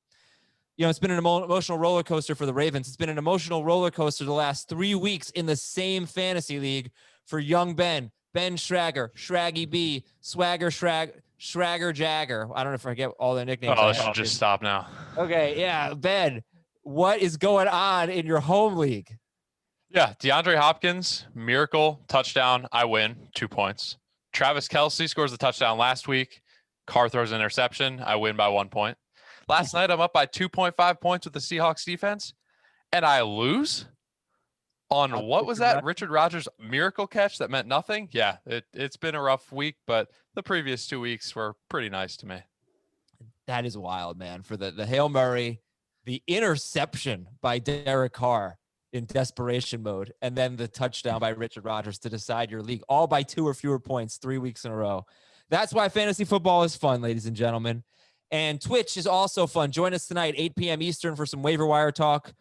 it's been an emotional roller coaster for the Ravens. It's been an emotional roller coaster the last 3 weeks in the same fantasy league for young Ben Schrager, Shraggy B, Swagger Schrager Jagger. I don't know if I get all the nicknames. Oh, I should just stop now. Okay, yeah, Ben, what is going on in your home league? Yeah, DeAndre Hopkins, miracle, touchdown, I win, 2 points. Travis Kelce scores a touchdown last week. Carr throws an interception, I win by 1 point. Last night, I'm up by 2.5 points with the Seahawks defense, and I lose on what was that? Richard Rodgers miracle catch that meant nothing? Yeah, it's been a rough week, but the previous 2 weeks were pretty nice to me. That is wild, man. For the Hail Mary, the interception by Derek Carr in desperation mode, and then the touchdown by Richard Rodgers to decide your league, all by 2 or fewer points 3 weeks in a row. That's why fantasy football is fun, ladies and gentlemen. And Twitch is also fun. Join us tonight, 8 p.m. Eastern, for some waiver wire talk.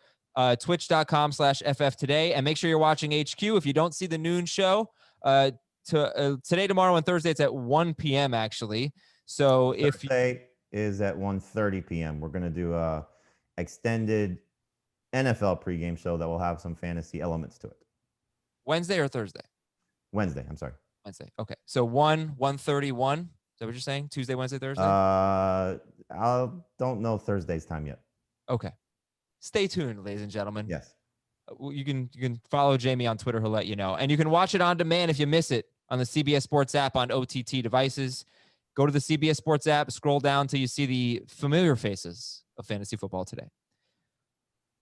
Twitch.com/FF today. And make sure you're watching HQ. If you don't see the noon show, today, tomorrow, and Thursday, it's at 1 p.m. actually. So Thursday is at 1:30 p.m. We're going to do a extended NFL pregame show that will have some fantasy elements to it. Wednesday or Thursday? Wednesday. I'm sorry. Wednesday. Okay. So 1:31. Is that what you're saying? Tuesday, Wednesday, Thursday? I don't know Thursday's time yet. Okay. Stay tuned, ladies and gentlemen. Yes. You can follow Jamie on Twitter. He'll let you know. And you can watch it on demand if you miss it on the CBS Sports app on OTT devices. Go to the CBS Sports app, scroll down till you see the familiar faces of fantasy football today.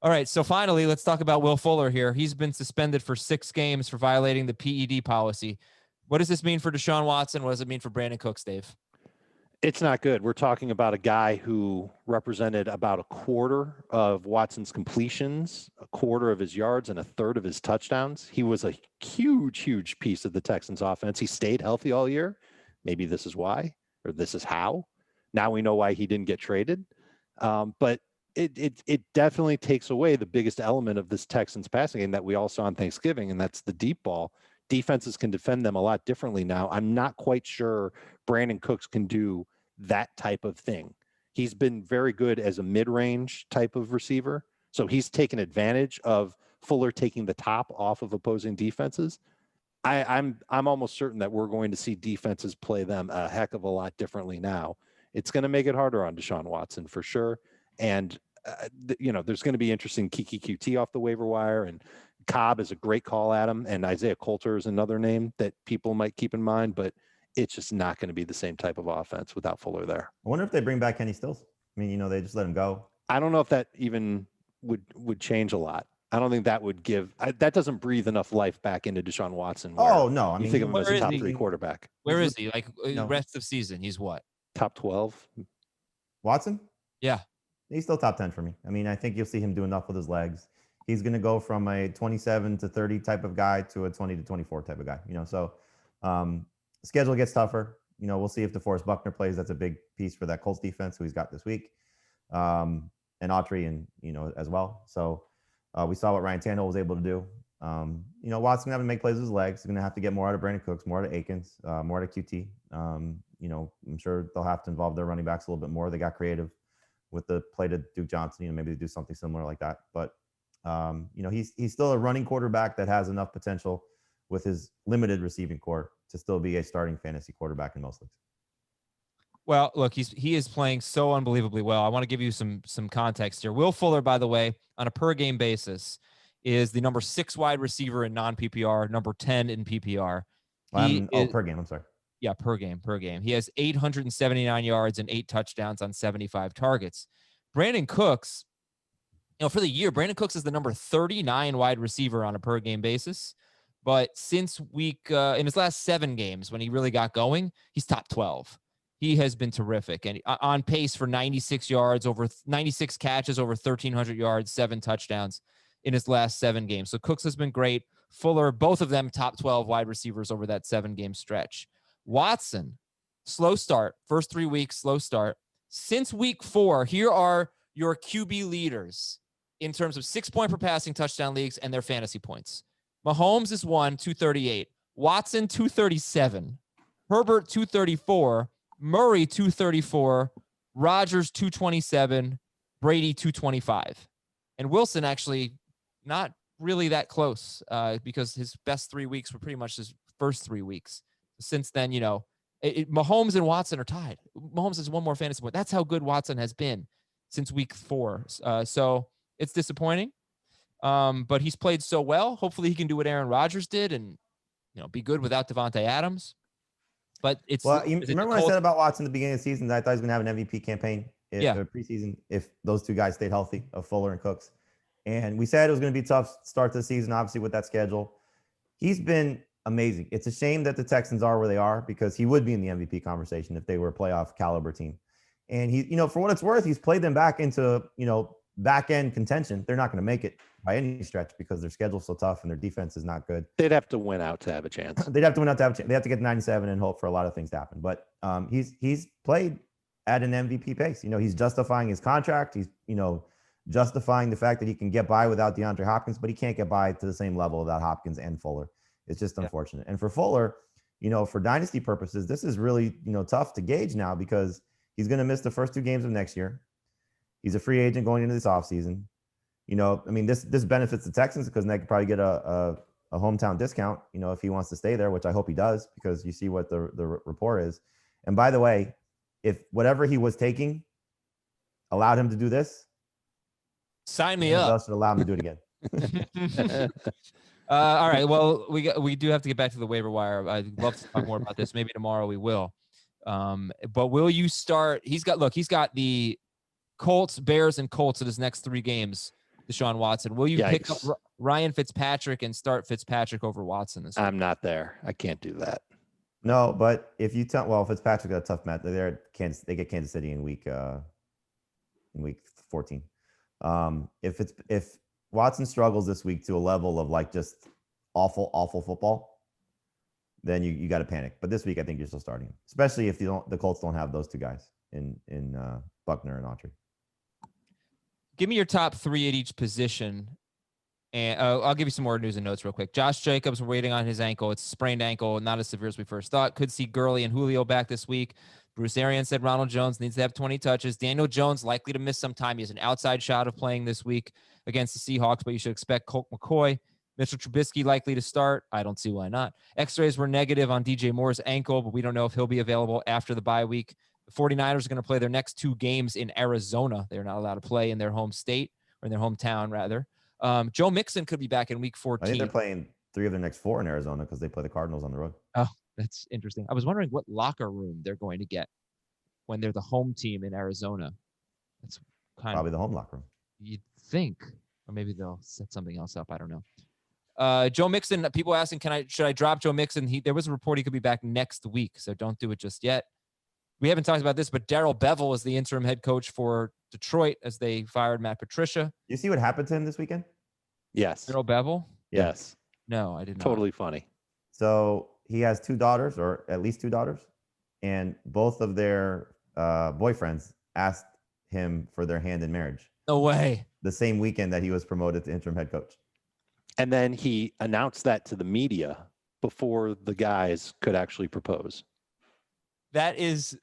All right, so finally, let's talk about Will Fuller here. He's been suspended for 6 games for violating the PED policy. What does this mean for Deshaun Watson? What does it mean for Brandon Cooks, Dave? It's not good. We're talking about a guy who represented about a quarter of Watson's completions, a quarter of his yards, and a third of his touchdowns. He was a huge piece of the Texans offense. He stayed healthy all year. Maybe this is why, or this is how. Now we know why he didn't get traded. But it definitely takes away the biggest element of this Texans passing game that we all saw on Thanksgiving, and that's the deep ball. Defenses can defend them a lot differently now. I'm not quite sure Brandon Cooks can do that type of thing. He's been very good as a mid-range type of receiver. So he's taken advantage of Fuller taking the top off of opposing defenses. I'm almost certain that we're going to see defenses play them a heck of a lot differently now. It's going to make it harder on Deshaun Watson for sure. And, there's going to be interesting Kiki QT off the waiver wire, and Cobb is a great call at him, and Isaiah Coulter is another name that people might keep in mind, but it's just not going to be the same type of offense without Fuller there. I wonder if they bring back Kenny Stills. I mean, they just let him go. I don't know if that even would change a lot. I don't think that would that doesn't breathe enough life back into Deshaun Watson. Oh, no. I mean, you think of him as a top 3 quarterback. Where is he? Like rest of season, he's what? Top 12. Watson? Yeah. He's still top 10 for me. I mean, I think you'll see him do enough with his legs. He's going to go from a 27 to 30 type of guy to a 20 to 24 type of guy. So schedule gets tougher. We'll see if DeForest Buckner plays. That's a big piece for that Colts defense who he's got this week. And Autry and, as well. So we saw what Ryan Tannehill was able to do. Watson's going to have to make plays with his legs. He's going to have to get more out of Brandon Cooks, more out of Akins, more out of QT. I'm sure they'll have to involve their running backs a little bit more. They got creative with the play to Duke Johnson, maybe they do something similar like that. But, he's still a running quarterback that has enough potential with his limited receiving core to still be a starting fantasy quarterback in most leagues. Well, look, he is playing so unbelievably well. I want to give you some context here. Will Fuller, by the way, on a per game basis, is the number 6 wide receiver in non-PPR, number 10 in PPR. Per game. I'm sorry. Yeah, per game. He has 879 yards and 8 touchdowns on 75 targets. Brandon Cooks, for the year, Brandon Cooks is the number 39 wide receiver on a per game basis. But since in his last 7 games, when he really got going, he's top 12. He has been terrific and on pace for 96 yards, over 96 catches, over 1,300 yards, 7 touchdowns in his last 7 games. So Cooks has been great. Fuller, both of them top 12 wide receivers over that 7-game stretch. Watson, slow start. First 3 weeks, slow start. Since week 4, here are your QB leaders in terms of 6 point per passing touchdown leagues and their fantasy points. Mahomes is 1, 238. Watson 237, Herbert 234, Murray 234, Rodgers 227, Brady 225. And Wilson actually not really that close because his best 3 weeks were pretty much his first 3 weeks. Since then, Mahomes and Watson are tied. Mahomes has one more fantasy point. That's how good Watson has been since week 4. So it's disappointing. But he's played so well. Hopefully he can do what Aaron Rodgers did and, be good without Devontae Adams. But it's remember when I said about Watson at the beginning of the season that I thought he was going to have an MVP campaign preseason if those two guys stayed healthy, of Fuller and Cooks. And we said it was going to be a tough start to the season, obviously, with that schedule. He's been amazing. It's a shame that the Texans are where they are because he would be in the MVP conversation if they were a playoff caliber team. And he, for what it's worth, he's played them back into, back end contention. They're not going to make it by any stretch because their schedule's so tough and their defense is not good. They'd have to win out to have a chance. They'd have to win out to have a chance. They have to get 97 and hope for a lot of things to happen. But he's played at an MVP pace. He's justifying his contract. He's, justifying the fact that he can get by without DeAndre Hopkins, but he can't get by to the same level without Hopkins and Fuller. It's just unfortunate. And for Fuller, for dynasty purposes, this is really, tough to gauge now because he's going to miss the first 2 games of next year. He's a free agent going into this offseason. This benefits the Texans because they could probably get a hometown discount, if he wants to stay there, which I hope he does because you see what the report is. And by the way, if whatever he was taking allowed him to do this, sign me up. Should allow him to do it again. All right. Well, we do have to get back to the waiver wire. I'd love to talk more about this. Maybe tomorrow we will. But will you start? He's got the Colts, Bears, and Colts in his next 3 games. Deshaun Watson. Will you pick up Ryan Fitzpatrick and start Fitzpatrick over Watson this week? I'm not there. I can't do that. No, but if you Fitzpatrick got a tough match. They get Kansas City in week 14. If Watson struggles this week to a level of just awful football, then you got to panic. But this week, I think you're still starting him, especially if the Colts don't have those 2 guys in Buckner and Autry. Give me your top 3 at each position, and I'll give you some more news and notes real quick. Josh Jacobs, we're waiting on his ankle. It's a sprained ankle, not as severe as we first thought. Could see Gurley and Julio back this week. Bruce Arians said Ronald Jones needs to have 20 touches. Daniel Jones likely to miss some time. He has an outside shot of playing this week against the Seahawks, but you should expect Colt McCoy. Mitchell Trubisky likely to start. I don't see why not. X-rays were negative on DJ Moore's ankle, but we don't know if he'll be available after the bye week. The 49ers are going to play their next 2 games in Arizona. They're not allowed to play in their home state, or in their hometown, rather. Joe Mixon could be back in week 14. I think they're playing 3 of their next 4 in Arizona because they play the Cardinals on the road. Oh, that's interesting. I was wondering what locker room they're going to get when they're the home team in Arizona. That's probably the home locker room. You'd think, or maybe they'll set something else up. I don't know. Joe Mixon, people asking, should I drop Joe Mixon? There was a report he could be back next week, so don't do it just yet. We haven't talked about this, but Darrell Bevell is the interim head coach for Detroit as they fired Matt Patricia. You see what happened to him this weekend? Yes. Darrell Bevell? Yes. No, I did not. Totally funny. So he has 2 daughters, or at least 2 daughters, and both of their boyfriends asked him for their hand in marriage. No way. The same weekend that he was promoted to interim head coach. And then he announced that to the media before the guys could actually propose. That is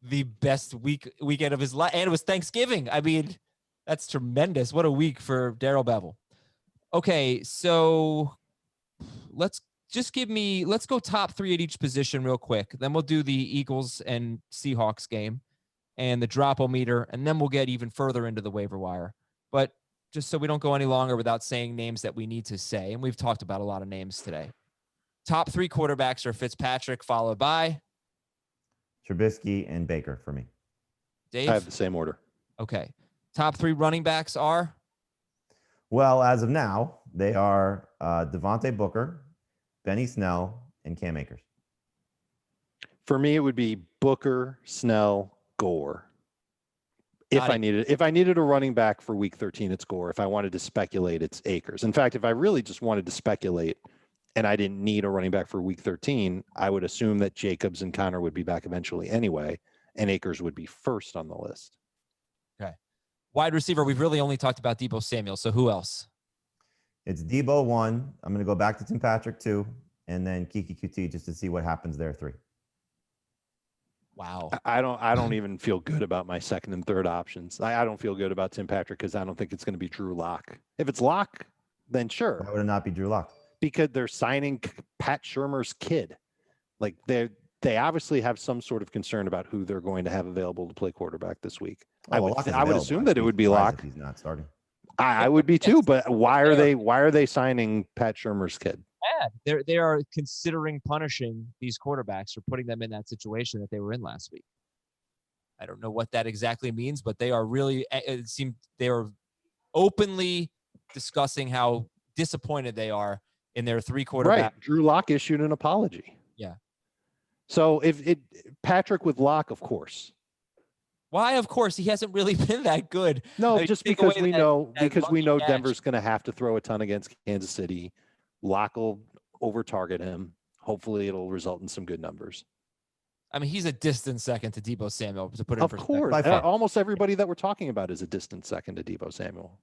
the best weekend of his life. And it was Thanksgiving. I mean, that's tremendous. What a week for Darrell Bevell. Okay, so let's go top 3 at each position real quick. Then we'll do the Eagles and Seahawks game and the Dropometer, and then we'll get even further into the waiver wire. But just so we don't go any longer without saying names that we need to say, and we've talked about a lot of names today. Top 3 quarterbacks are Fitzpatrick, followed by Trubisky and Baker for me. Dave? I have the same order. Okay. Top 3 running backs are? Well, as of now, they are Devontae Booker, Benny Snell, and Cam Akers. For me, it would be Booker, Snell, Gore. If I needed a running back for week 13, it's Gore. If I wanted to speculate, it's Akers. In fact, if I really just wanted to speculate and I didn't need a running back for week 13, I would assume that Jacobs and Connor would be back eventually anyway, and Akers would be first on the list. Okay. Wide receiver, we've really only talked about Deebo Samuel, so who else? It's Debo 1. I'm going to go back to Tim Patrick 2, and then Kiki QT just to see what happens there 3. Wow. I don't even feel good about my second and third options. I don't feel good about Tim Patrick because I don't think it's going to be Drew Lock. If it's Lock, then sure. Why would it not be Drew Lock? Because they're signing Pat Shurmur's kid. Like they obviously have some sort of concern about who they're going to have available to play quarterback this week. I would assume that it would be Lock. He's not starting. I would be too, but why are they signing Pat Shurmur's kid? Bad. They are considering punishing these quarterbacks for putting them in that situation that they were in last week. I don't know what that exactly means, but they are really, it seemed they are openly discussing how disappointed they are in their 3 quarterback. Right. Drew Lock issued an apology. Yeah. So if Patrick with Lock, of course. Why? Of course, he hasn't really been that good. No, I mean, just take because away we that know catch. Denver's going to have to throw a ton against Kansas City. Lock will over target him. Hopefully, it'll result in some good numbers. I mean, he's a distant second to Deebo Samuel, to put it in Of perspective. course, almost everybody that we're talking about is a distant second to Deebo Samuel.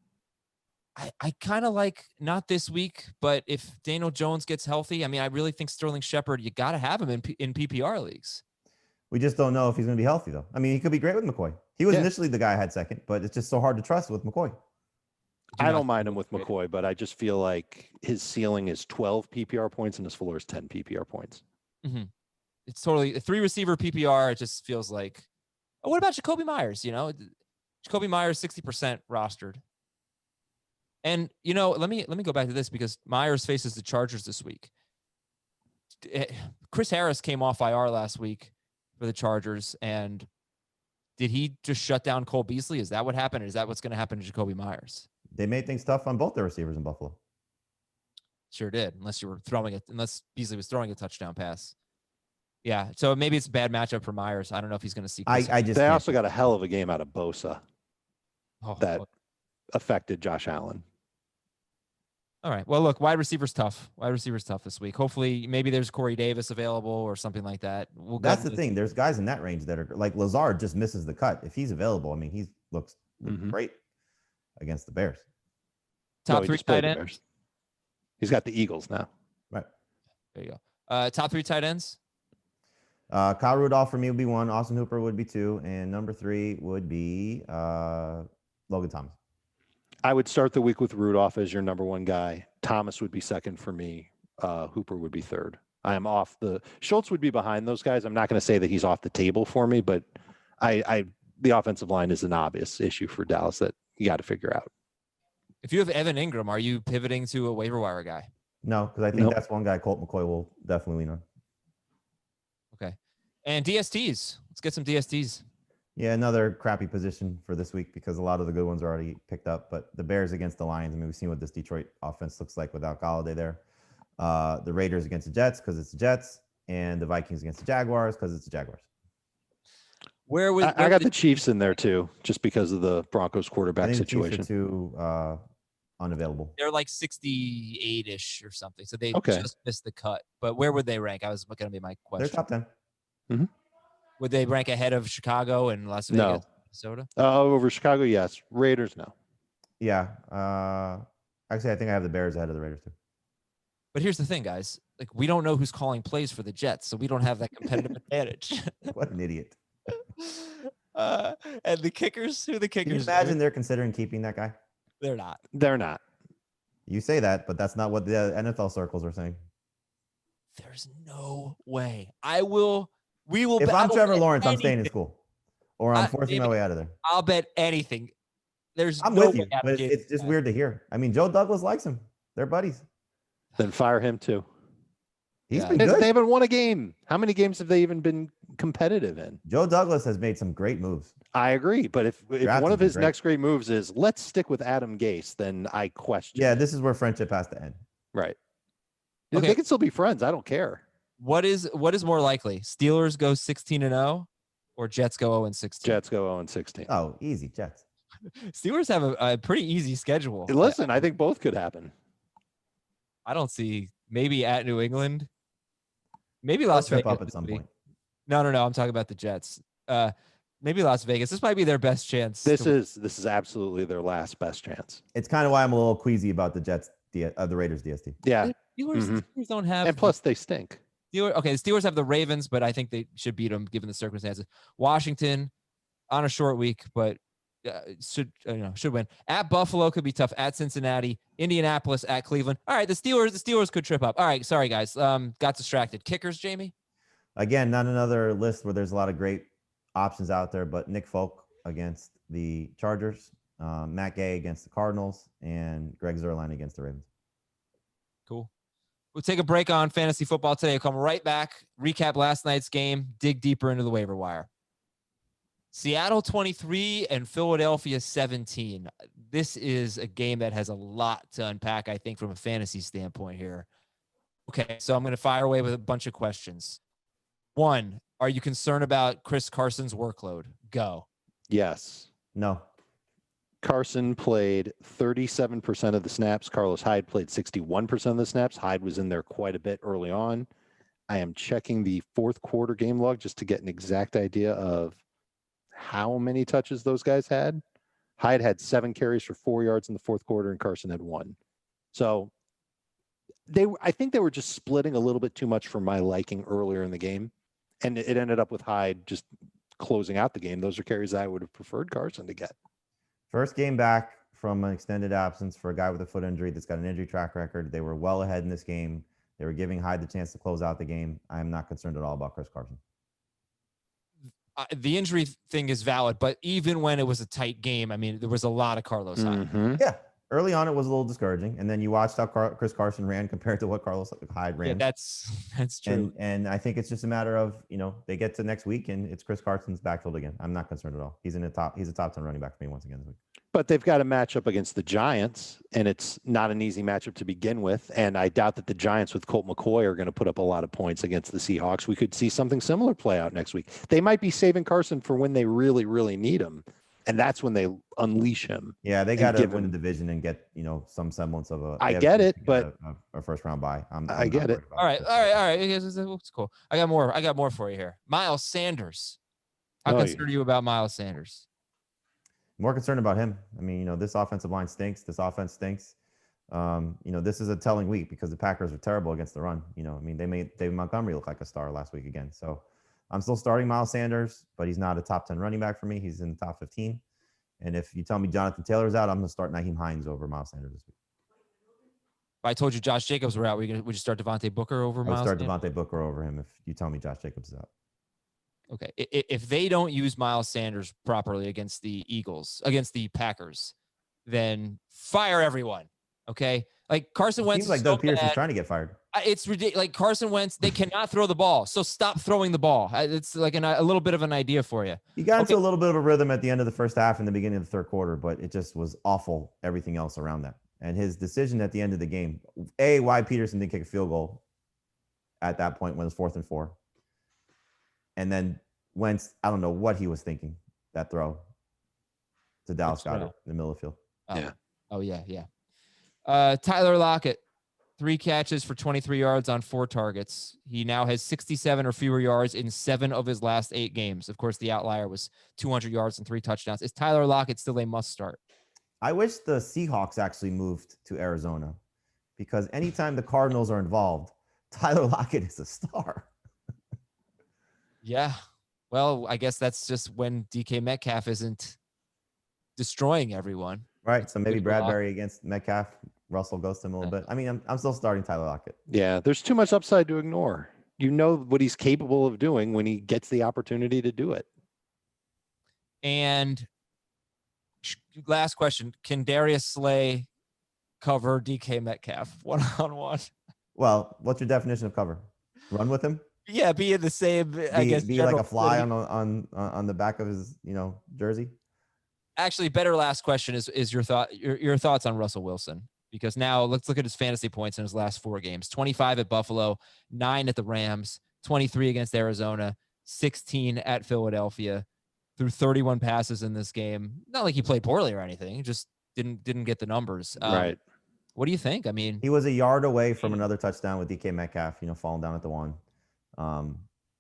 I kind of like, not this week, but if Daniel Jones gets healthy, I mean, I really think Sterling Shepard, you got to have him in PPR leagues. We just don't know if he's going to be healthy, though. I mean, he could be great with McCoy. He was initially the guy I had second, but it's just so hard to trust with McCoy. I don't mind him with McCoy, but I just feel like his ceiling is 12 PPR points and his floor is 10 PPR points. Mm-hmm. It's totally a 3 receiver PPR. It just feels like, oh, what about Jacoby Myers? You know, Jacoby Myers, 60% rostered. And, you know, let me go back to this because Myers faces the Chargers this week. Chris Harris came off IR last week for the Chargers, and did he just shut down Cole Beasley? Is that what happened? Or is that what's going to happen to Jacoby Myers? They made things tough on both their receivers in Buffalo. Sure did, unless Beasley was throwing a touchdown pass. Yeah, so maybe it's a bad matchup for Myers. I don't know if he's going to see. They also got a hell of a game out of Bosa that affected Josh Allen. All right. Well, look, wide receiver's tough. Wide receiver's tough this week. Hopefully, maybe there's Corey Davis available or something like that. That's the thing. There's guys in that range that are like Lazard just misses the cut. If he's available, I mean, he looks great against the Bears. Top 3 tight ends. He's got the Eagles now. Right. There you go. Top 3 tight ends. Kyle Rudolph for me would be 1. Austin Hooper would be 2. And number 3 would be Logan Thomas. I would start the week with Rudolph as your number 1 guy. Thomas would be second for me. Hooper would be third. I am off Schultz would be behind those guys. I'm not going to say that he's off the table for me, but the offensive line is an obvious issue for Dallas that you got to figure out. If you have Evan Ingram, are you pivoting to a waiver wire guy? No, because I think that's one guy Colt McCoy will definitely lean on. Okay. And DSTs. Let's get some DSTs. Yeah, another crappy position for this week because a lot of the good ones are already picked up. But the Bears against the Lions, I mean, we've seen what this Detroit offense looks like without Golladay there. The Raiders against the Jets because it's the Jets, and the Vikings against the Jaguars because it's the Jaguars. I got the Chiefs in there too, just because of the Broncos quarterback situation. The Chiefs are too unavailable. They're like 68-ish or something, so they just missed the cut. But where would they rank? I was going to be my question. They're top 10. Mm-hmm. Would they rank ahead of Chicago and Las Vegas, Minnesota? Over Chicago, yes. Raiders, no. Yeah. Actually, I think I have the Bears ahead of the Raiders too. But here's the thing, guys. Like, we don't know who's calling plays for the Jets, so we don't have that competitive advantage. What an idiot. And the kickers? Who are the kickers? Can you imagine they're considering keeping that guy? They're not. They're not. You say that, but that's not what the NFL circles are saying. There's no way. We will. If I'm Trevor Lawrence, anything. I'm staying in school, or I'm forcing my way out of there. I'll bet anything. I'm with you, but it's just weird to hear. I mean, Joe Douglas likes him. They're buddies. Then fire him too. He's been good. They haven't won a game. How many games have they even been competitive in? Joe Douglas has made some great moves. I agree, but if one of his next great moves is let's stick with Adam Gase, then I question. Yeah, this is where friendship has to end. Right. Okay. They can still be friends. I don't care. What is more likely? Steelers go 16-0 or Jets go 0-16? Jets go 0-16. Oh, easy, Jets. Steelers have a pretty easy schedule. Listen, I think both could happen. I don't see maybe at New England. Maybe Las Vegas up at some point. No. I'm talking about the Jets. Maybe Las Vegas. This might be their best chance. This is absolutely their last best chance. It's kind of why I'm a little queasy about the Jets the Raiders DST. Yeah. Steelers don't have. And plus, they stink. The Steelers have the Ravens, but I think they should beat them given the circumstances. Washington on a short week, but should win. At Buffalo could be tough. At Cincinnati, Indianapolis, at Cleveland. All right, the Steelers could trip up. All right, sorry guys, got distracted. Kickers, Jamie. Again, not another list where there's a lot of great options out there, but Nick Folk against the Chargers, Matt Gay against the Cardinals, and Greg Zuerlein against the Ravens. Cool. We'll take a break on fantasy football today. We'll come right back, recap last night's game, dig deeper into the waiver wire. Seattle 23 and Philadelphia 17. This is a game that has a lot to unpack, I think, from a fantasy standpoint here. Okay, so I'm going to fire away with a bunch of questions. One, are you concerned about Chris Carson's workload? Go. Yes. No. Carson played 37% of the snaps. Carlos Hyde played 61% of the snaps. Hyde was in there quite a bit early on. I am checking the fourth quarter game log just to get an exact idea of how many touches those guys had. Hyde had 7 carries for 4 yards in the fourth quarter, and Carson had 1. So I think they were just splitting a little bit too much for my liking earlier in the game. And it ended up with Hyde just closing out the game. Those are carries I would have preferred Carson to get. First game back from an extended absence for a guy with a foot injury that's got an injury track record. They were well ahead in this game. They were giving Hyde the chance to close out the game. I am not concerned at all about Chris Carson. The injury thing is valid, but even when it was a tight game, I mean, there was a lot of Carlos Hyde. Mm-hmm. Yeah. Early on, it was a little discouraging. And then you watched how Chris Carson ran compared to what Carlos Hyde ran. Yeah, that's true. And I think it's just a matter of, they get to next week and it's Chris Carson's backfield again. I'm not concerned at all. He's a top 10 running back for me once again this week. But they've got a matchup against the Giants, and it's not an easy matchup to begin with. And I doubt that the Giants with Colt McCoy are going to put up a lot of points against the Seahawks. We could see something similar play out next week. They might be saving Carson for when they really, really need him. And that's when they unleash him. Yeah, they got to win the division and get, some semblance of a. I get it, but a first round bye. I get it. All right. It's cool. I got more for you here. Miles Sanders. How concerned are you about Miles Sanders? More concerned about him. I mean, this offensive line stinks. This offense stinks. This is a telling week because the Packers are terrible against the run. They made David Montgomery look like a star last week again. So I'm still starting Miles Sanders, but he's not a top 10 running back for me. He's in the top 15. And if you tell me Jonathan Taylor's out, I'm going to start Nyheim Hines over Miles Sanders this week. If I told you Josh Jacobs were out, would you start Devontae Booker over Miles Sanders? I would start Devontae Booker over him if you tell me Josh Jacobs is out. Okay. If they don't use Miles Sanders properly against the Packers, then fire everyone. Okay. Like Carson Wentz. Seems like Doug Peterson's trying to get fired. It's ridiculous. Like Carson Wentz, they cannot throw the ball. So stop throwing the ball. It's like a little bit of an idea for you. He got into a little bit of a rhythm at the end of the first half and the beginning of the third quarter, but it just was awful. Everything else around that. And his decision at the end of the game, why Peterson didn't kick a field goal at that point when it was 4th and 4. And then Wentz, I don't know what he was thinking, that throw to Dallas Goddard in the middle of the field. Yeah. Oh, yeah. Tyler Lockett, 3 catches for 23 yards on 4 targets. He now has 67 or fewer yards in 7 of his last 8 games. Of course, the outlier was 200 yards and 3 touchdowns. Is Tyler Lockett still a must start? I wish the Seahawks actually moved to Arizona because anytime the Cardinals are involved, Tyler Lockett is a star. Yeah. Well, I guess that's just when DK Metcalf isn't destroying everyone. Right. So maybe Bradbury against Metcalf. Russell goes to him a little bit. I mean, I'm still starting Tyler Lockett. Yeah, there's too much upside to ignore. You know what he's capable of doing when he gets the opportunity to do it. And last question. Can Darius Slay cover DK Metcalf one-on-one? Well, what's your definition of cover? Run with him? Yeah, be in the same, be like a fly on the back of his, jersey. Actually, better last question is your thoughts on Russell Wilson, because now let's look at his fantasy points in his last 4 games: 25 at Buffalo, 9 at the Rams, 23 against Arizona, 16 at Philadelphia, threw 31 passes in this game. Not like he played poorly or anything; he just didn't get the numbers. Right. What do you think? I mean, he was a yard away from another touchdown with DK Metcalf, falling down at the 1.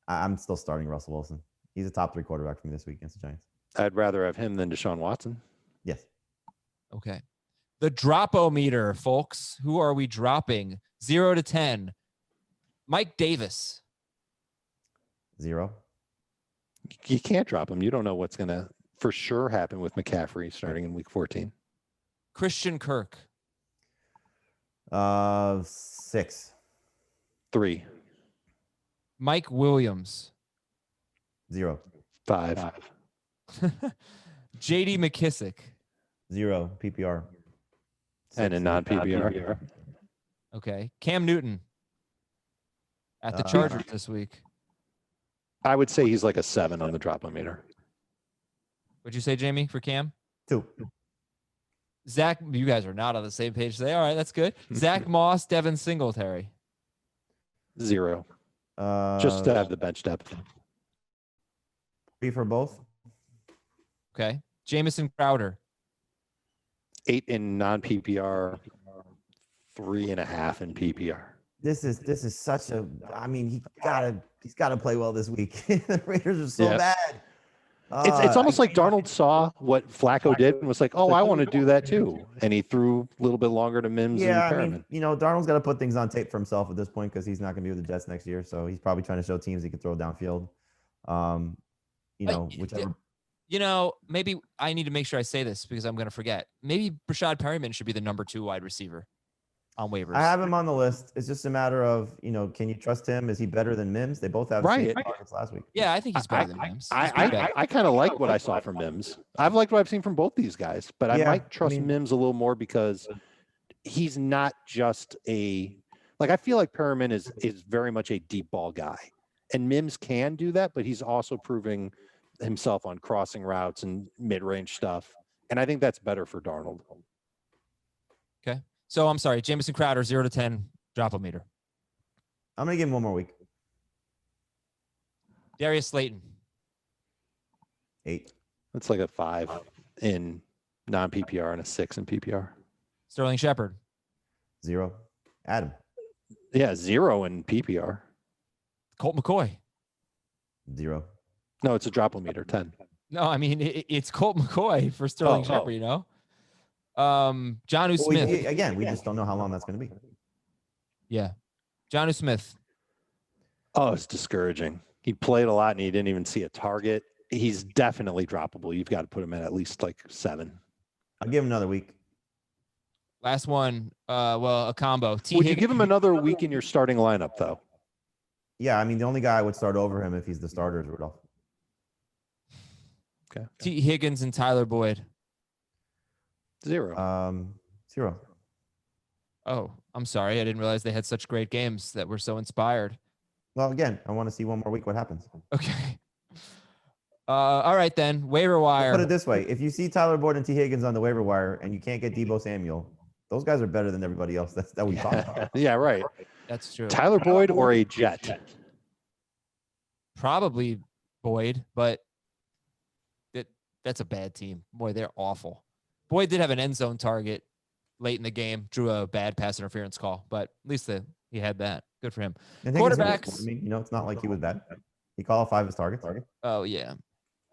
I'm still starting Russell Wilson. He's a top 3 quarterback for me this week against the Giants. I'd rather have him than Deshaun Watson. Yes. Okay. The Dropometer, folks. Who are we dropping? 0 to 10. Mike Davis. 0. You can't drop him. You don't know what's going to for sure happen with McCaffrey starting in week 14. Christian Kirk. 6. 3. Mike Williams. 0. 5. JD McKissick. 0. PPR. And a non-PPR. Okay. Cam Newton. At the Chargers this week. I would say he's like a 7 on the Dropometer. What'd you say, Jamie, for Cam? 2. Zach, you guys are not on the same page today. All right, that's good. Zach Moss, Devin Singletary. 0. Just to have the bench depth. 3 for both. Okay. Jamison Crowder. 8 in non-PPR, 3.5 in PPR. This is such a. I mean, he's gotta play well this week. The Raiders are so bad. It's almost like Darnold saw what Flacco did and was like, "Oh, I want to do that too," and he threw a little bit longer to Mims and Perriman. I mean, Darnold's got to put things on tape for himself at this point because he's not going to be with the Jets next year. So he's probably trying to show teams he can throw downfield. Whichever. Maybe I need to make sure I say this because I'm going to forget. Maybe Rashad Perriman should be the number 2 wide receiver on waivers. I have him on the list. It's just a matter of, can you trust him? Is he better than Mims? They both have the same targets last week. Yeah, I think he's better than Mims. I kind of like what I saw from Mims. I've liked what I've seen from both these guys, but I might trust Mims a little more because he's not just I feel like Perriman is very much a deep ball guy, and Mims can do that, but he's also proving himself on crossing routes and mid-range stuff, and I think that's better for Darnold. Okay. So I'm sorry, Jamison Crowder, 0 to 10, Dropometer. I'm going to give him one more week. Darius Slayton. 8. That's like a 5 in non-PPR and a 6 in PPR. Sterling Shepard. 0. Adam. Yeah, 0 in PPR. Colt McCoy. 0. No, it's a Dropometer, 10. No, I mean, it's Colt McCoy for Sterling Shepard, Jonnu Smith. We just don't know how long that's going to be. Yeah. Jonnu Smith. Oh, it's discouraging. He played a lot and he didn't even see a target. He's definitely droppable. You've got to put him in at least like 7. I'll give him another week. Last one. A combo. Would you give him another week in your starting lineup, though? Yeah, I mean, the only guy I would start over him if he's the starter is Rudolph. Okay. T. Higgins and Tyler Boyd. 0. 0. Oh, I'm sorry. I didn't realize they had such great games that were so inspired. Well, again, I want to see one more week what happens. Okay. All right, then. Waiver wire. Put it this way. If you see Tyler Boyd and T. Higgins on the waiver wire and you can't get Deebo Samuel, those guys are better than everybody else that we talked about. Yeah, right. That's true. Tyler Boyd or a Jet? Probably Boyd, but that's a bad team. Boy, they're awful. Boyd did have an end zone target late in the game, drew a bad pass interference call, but at least he had that. Good for him. Quarterbacks. I mean, it's not like he was bad. He qualified his target. Oh, yeah.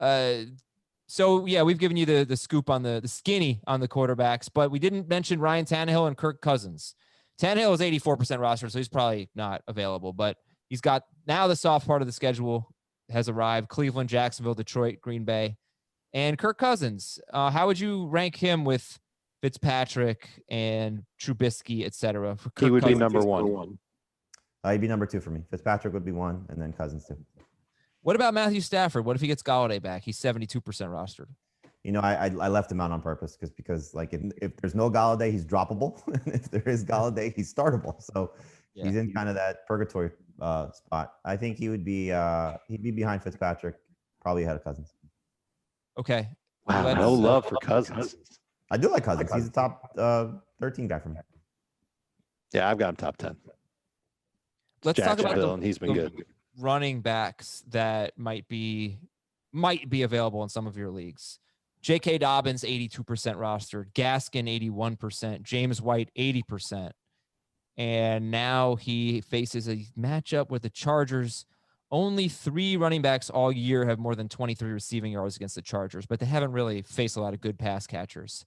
We've given you the scoop on the skinny on the quarterbacks, but we didn't mention Ryan Tannehill and Kirk Cousins. Tannehill is 84% roster, so he's probably not available, but he's got now the soft part of the schedule has arrived. Cleveland, Jacksonville, Detroit, Green Bay, and Kirk Cousins. How would you rank him with Fitzpatrick and Trubisky, et cetera? He would be number 1. He'd be number 2 for me. Fitzpatrick would be 1, and then Cousins 2. What about Matthew Stafford? What if he gets Golladay back? He's 72% rostered. I left him out on purpose because like if there's no Golladay, he's droppable. If there is Golladay, he's startable. So he's in kind of that purgatory spot. I think he'd be behind Fitzpatrick, probably ahead of Cousins. Okay. Wow, no love for Cousins. I do like Cousins. He's a top 13 guy for me. Yeah, I've got him top 10. Let's talk about and he's been good. Running backs that might be available in some of your leagues. J.K. Dobbins, 82% rostered. Gaskin, 81%. James White, 80%. And now he faces a matchup with the Chargers. Only 3 running backs all year have more than 23 receiving yards against the Chargers, but they haven't really faced a lot of good pass catchers.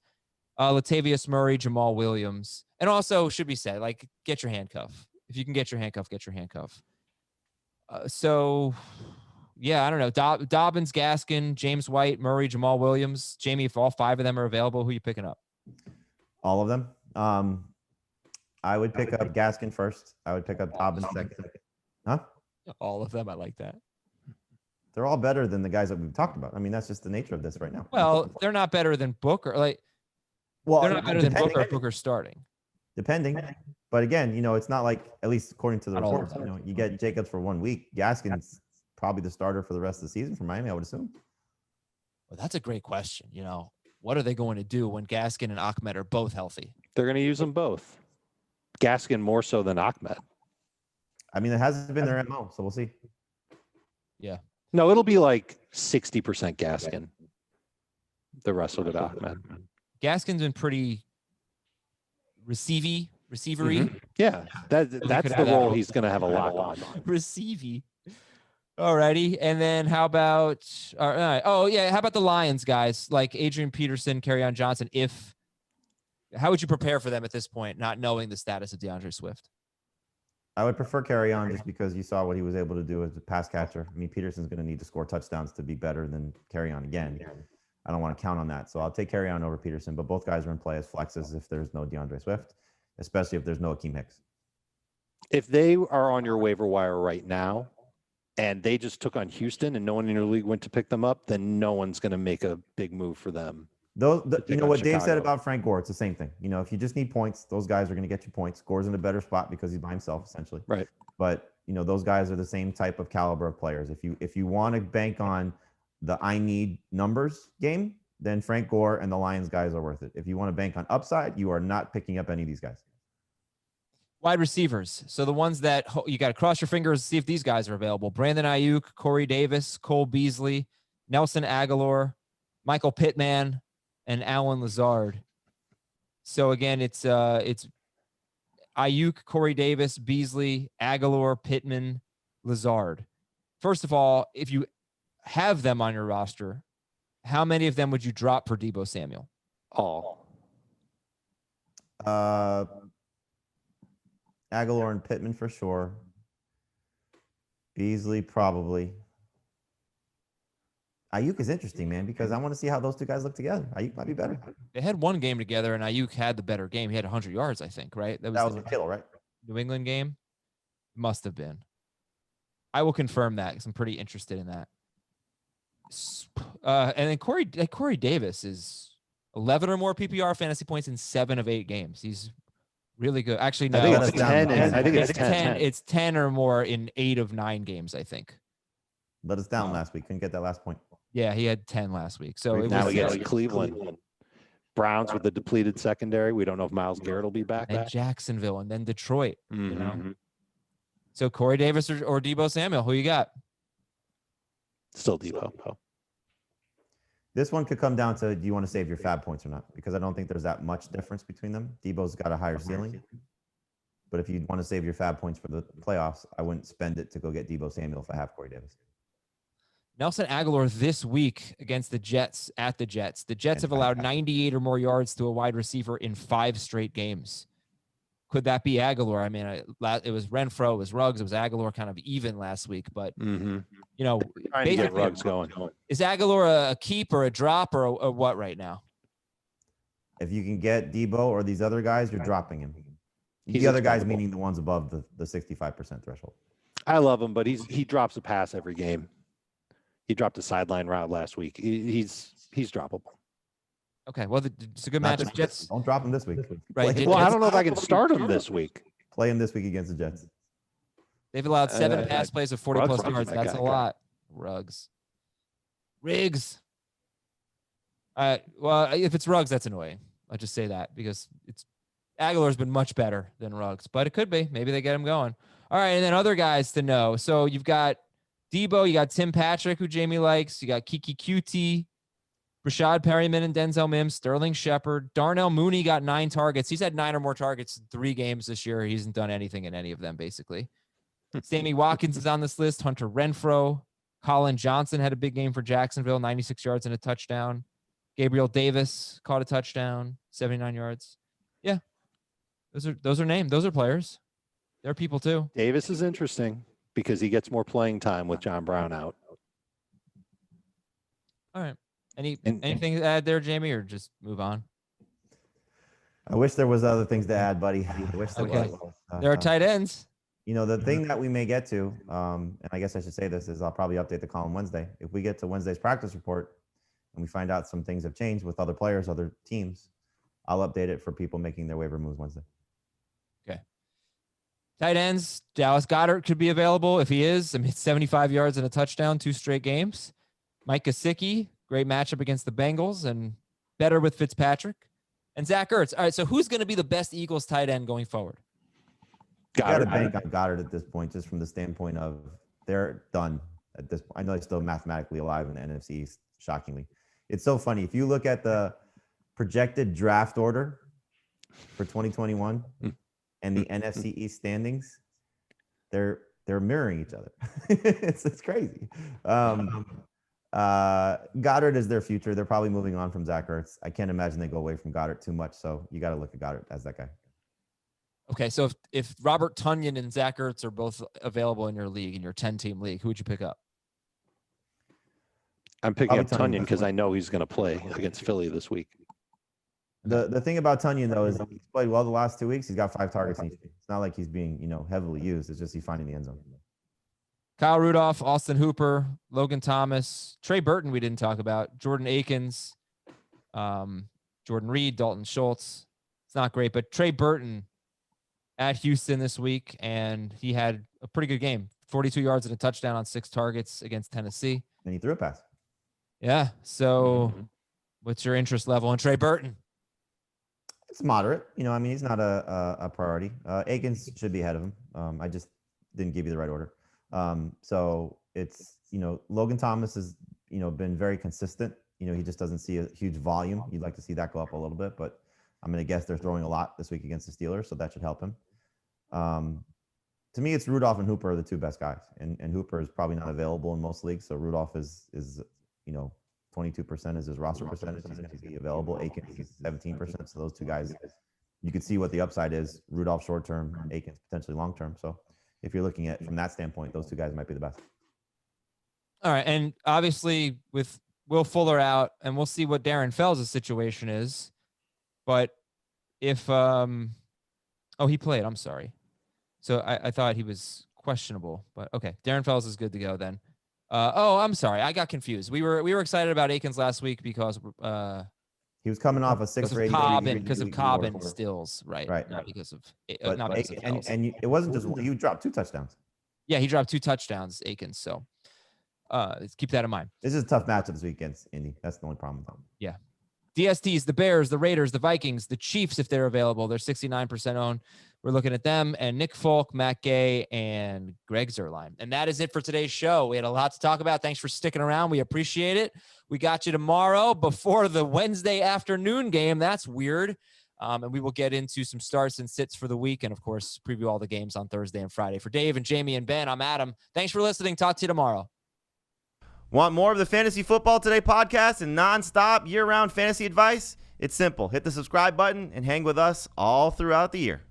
Latavius Murray, Jamal Williams. And also, should be said, like, get your handcuff. If you can get your handcuff, get your handcuff. So, yeah, I don't know. Dobbins, Gaskin, James White, Murray, Jamal Williams. Jamie, if all 5 of them are available, who are you picking up? All of them. I would pick up Gaskin first. I would pick up Dobbins second. Huh? All of them. I like that. They're all better than the guys that we've talked about. I mean, that's just the nature of this right now. Well, they're not better than Booker. Well, they're not better than Booker. Booker starting. Depending. But again, it's not like, at least according to the Not all reports, you get Jacobs for 1 week. Gaskin's probably the starter for the rest of the season for Miami, I would assume. Well, that's a great question. What are they going to do when Gaskin and Ahmed are both healthy? They're going to use them both. Gaskin more so than Ahmed. I mean, it hasn't been their MO, so we'll see. Yeah. No, it'll be like 60% Gaskin. The rest of it Ahmed. Gaskin's been pretty receivery. Yeah, that's the role he's going to have a lot on. Receivey. Alrighty, and then how about? All right. Oh yeah, how about the Lions guys like Adrian Peterson, Kerryon Johnson? How would you prepare for them at this point, not knowing the status of DeAndre Swift? I would prefer Kerryon just because you saw what he was able to do as a pass catcher. I mean, Peterson's going to need to score touchdowns to be better than Kerryon again. I don't want to count on that, so I'll take Kerryon over Peterson. But both guys are in play as flexes if there's no DeAndre Swift, especially if there's no Akeem Hicks. If they are on your waiver wire right now, and they just took on Houston and no one in your league went to pick them up, then no one's going to make a big move for them. What Dave said about Frank Gore, it's the same thing. If you just need points, those guys are going to get you points. Gore's in a better spot because he's by himself, essentially. Right. But, those guys are the same type of caliber of players. If you want to bank on the I need numbers game, then Frank Gore and the Lions guys are worth it. If you want to bank on upside, you are not picking up any of these guys. Wide receivers. So the ones that you got to cross your fingers to see if these guys are available. Brandon Ayuk, Corey Davis, Cole Beasley, Nelson Aguilar, Michael Pittman, and Alan Lazard. So again, it's Ayuk, Corey Davis, Beasley, Aguilar, Pittman, Lazard. First of all, if you have them on your roster, how many of them would you drop for Deebo Samuel? All. Aguilar and Pittman for sure. Beasley probably. Ayuk is interesting, man, because I want to see how those two guys look together. Ayuk might be better. They had one game together, and Ayuk had the better game. He had 100 yards, I think, right? That was a kill, right? New England game? Must have been. I will confirm that because I'm pretty interested in that. And then Corey Davis is 11 or more PPR fantasy points in 7 of 8 games. He's really good. Actually, no. I think it's 10. It's 10 or more in 8 of 9 games, I think. Let us down last week. Couldn't get that last point. Yeah, he had 10 last week. So now we get Cleveland. Browns with the depleted secondary. We don't know if Myles Garrett will be back. And Jacksonville, and then Detroit. Mm-hmm. So Corey Davis or Deebo Samuel, who you got? Still Debo. This one could come down to, do you want to save your fab points or not? Because I don't think there's that much difference between them. Debo's got a higher ceiling. But if you want to save your fab points for the playoffs, I wouldn't spend it to go get Deebo Samuel if I have Corey Davis. Nelson Aguilar this week against the Jets at the Jets. The Jets have allowed 98 or more yards to a wide receiver in 5 straight games. Could that be Aguilar? I mean, it was Renfro, it was Ruggs, it was Aguilar, kind of even last week. But, trying to get Ruggs going. Is Aguilar a keep or a drop or what right now? If you can get Debo or these other guys, you're dropping him. The other guys meaning the ones above the 65% threshold. I love him, but he drops a pass every game. He dropped a sideline route last week. He's droppable. Okay, well, it's a good matchup. Jets. Don't drop him this week. Right. Well, I don't know if I can start him this week. Play him this week against the Jets. They've allowed 7 pass plays of 40-plus yards. That's a lot. Ruggs. Riggs. Well, if it's Ruggs, that's annoying. I'll just say that because Aguilar's been much better than Ruggs, but it could be. Maybe they get him going. All right, and then other guys to know. So you've got Debo, you got Tim Patrick, who Jamie likes. You got Kiki QT, Rashad Perryman and Denzel Mims, Sterling Shepard. Darnell Mooney got 9 targets. He's had 9 or more targets in 3 games this year. He hasn't done anything in any of them, basically. Sammy Watkins is on this list. Hunter Renfro. Colin Johnson had a big game for Jacksonville, 96 yards and a touchdown. Gabriel Davis caught a touchdown, 79 yards. Yeah. Those are names. Those are players. There are people too. Davis is interesting because he gets more playing time with John Brown out. All right. Anything to add there, Jamie, or just move on? I wish there was other things to add, buddy. I wish there was. There are tight ends. The thing that we may get to, and I guess I should say this, is I'll probably update the column Wednesday. If we get to Wednesday's practice report and we find out some things have changed with other players, other teams, I'll update it for people making their waiver moves Wednesday. Okay. Tight ends, Dallas Goddard could be available if he is. I mean, 75 yards and a touchdown, 2 straight games. Mike Gesicki, great matchup against the Bengals and better with Fitzpatrick. And Zach Ertz. All right, so who's going to be the best Eagles tight end going forward? Got to bank on Goddard at this point, just from the standpoint of they're done at this point. I know they're still mathematically alive in the NFC East, shockingly. It's so funny. If you look at the projected draft order for 2021 and the NFC East standings, they're mirroring each other. It's crazy. Goddard is their future. They're probably moving on from Zach Ertz. I can't imagine they go away from Goddard too much. So you got to look at Goddard as that guy. Okay, so if Robert Tonyan and Zach Ertz are both available in your league, in your 10-team league, who would you pick up? I'm picking up Tonyan because I know he's going to play against Philly this week. The thing about Tonyan, though, is he's played well the last 2 weeks. He's got 5 targets. It's not like he's being, heavily used. It's just he's finding the end zone. Kyle Rudolph, Austin Hooper, Logan Thomas, Trey Burton we didn't talk about, Jordan Akins, Jordan Reed, Dalton Schultz. It's not great, but Trey Burton at Houston this week, and he had a pretty good game. 42 yards and a touchdown on 6 targets against Tennessee. And he threw a pass. Yeah. So what's your interest level in Trey Burton? It's moderate. He's not a priority. Akins should be ahead of him. I just didn't give you the right order. So it's, Logan Thomas has, been very consistent. He just doesn't see a huge volume. You'd like to see that go up a little bit, but I'm going to guess they're throwing a lot this week against the Steelers, so that should help him. To me, it's Rudolph and Hooper are the 2 best guys, and Hooper is probably not available in most leagues. So Rudolph is 22% is his roster percentage. He's going to be available. Akins is 17%. So those 2 guys, you could see what the upside is. Rudolph short term, Akins potentially long term. So if you're looking at from that standpoint, those 2 guys might be the best. All right, and obviously with Will Fuller out, and we'll see what Darren Fells' situation is. But if he played. I'm sorry. So I thought he was questionable, but okay. Darren Fells is good to go then. I'm sorry. I got confused. We were excited about Akins last week because he was coming off a 6 for 8 because of Cobb and Stills, right? Not because of not because of Fells. And it wasn't just you dropped 2 touchdowns. Yeah, he dropped 2 touchdowns, Akins. So let's keep that in mind. This is a tough matchup this week against Indy. That's the only problem with them. Yeah. DSTs, the Bears, the Raiders, the Vikings, the Chiefs, if they're available. They're 69% owned. We're looking at them and Nick Folk, Matt Gay, and Greg Zuerlein. And that is it for today's show. We had a lot to talk about. Thanks for sticking around. We appreciate it. We got you tomorrow before the Wednesday afternoon game. That's weird. And we will get into some starts and sits for the week. And, of course, preview all the games on Thursday and Friday. For Dave and Jamie and Ben, I'm Adam. Thanks for listening. Talk to you tomorrow. Want more of the Fantasy Football Today podcast and nonstop year-round fantasy advice? It's simple. Hit the subscribe button and hang with us all throughout the year.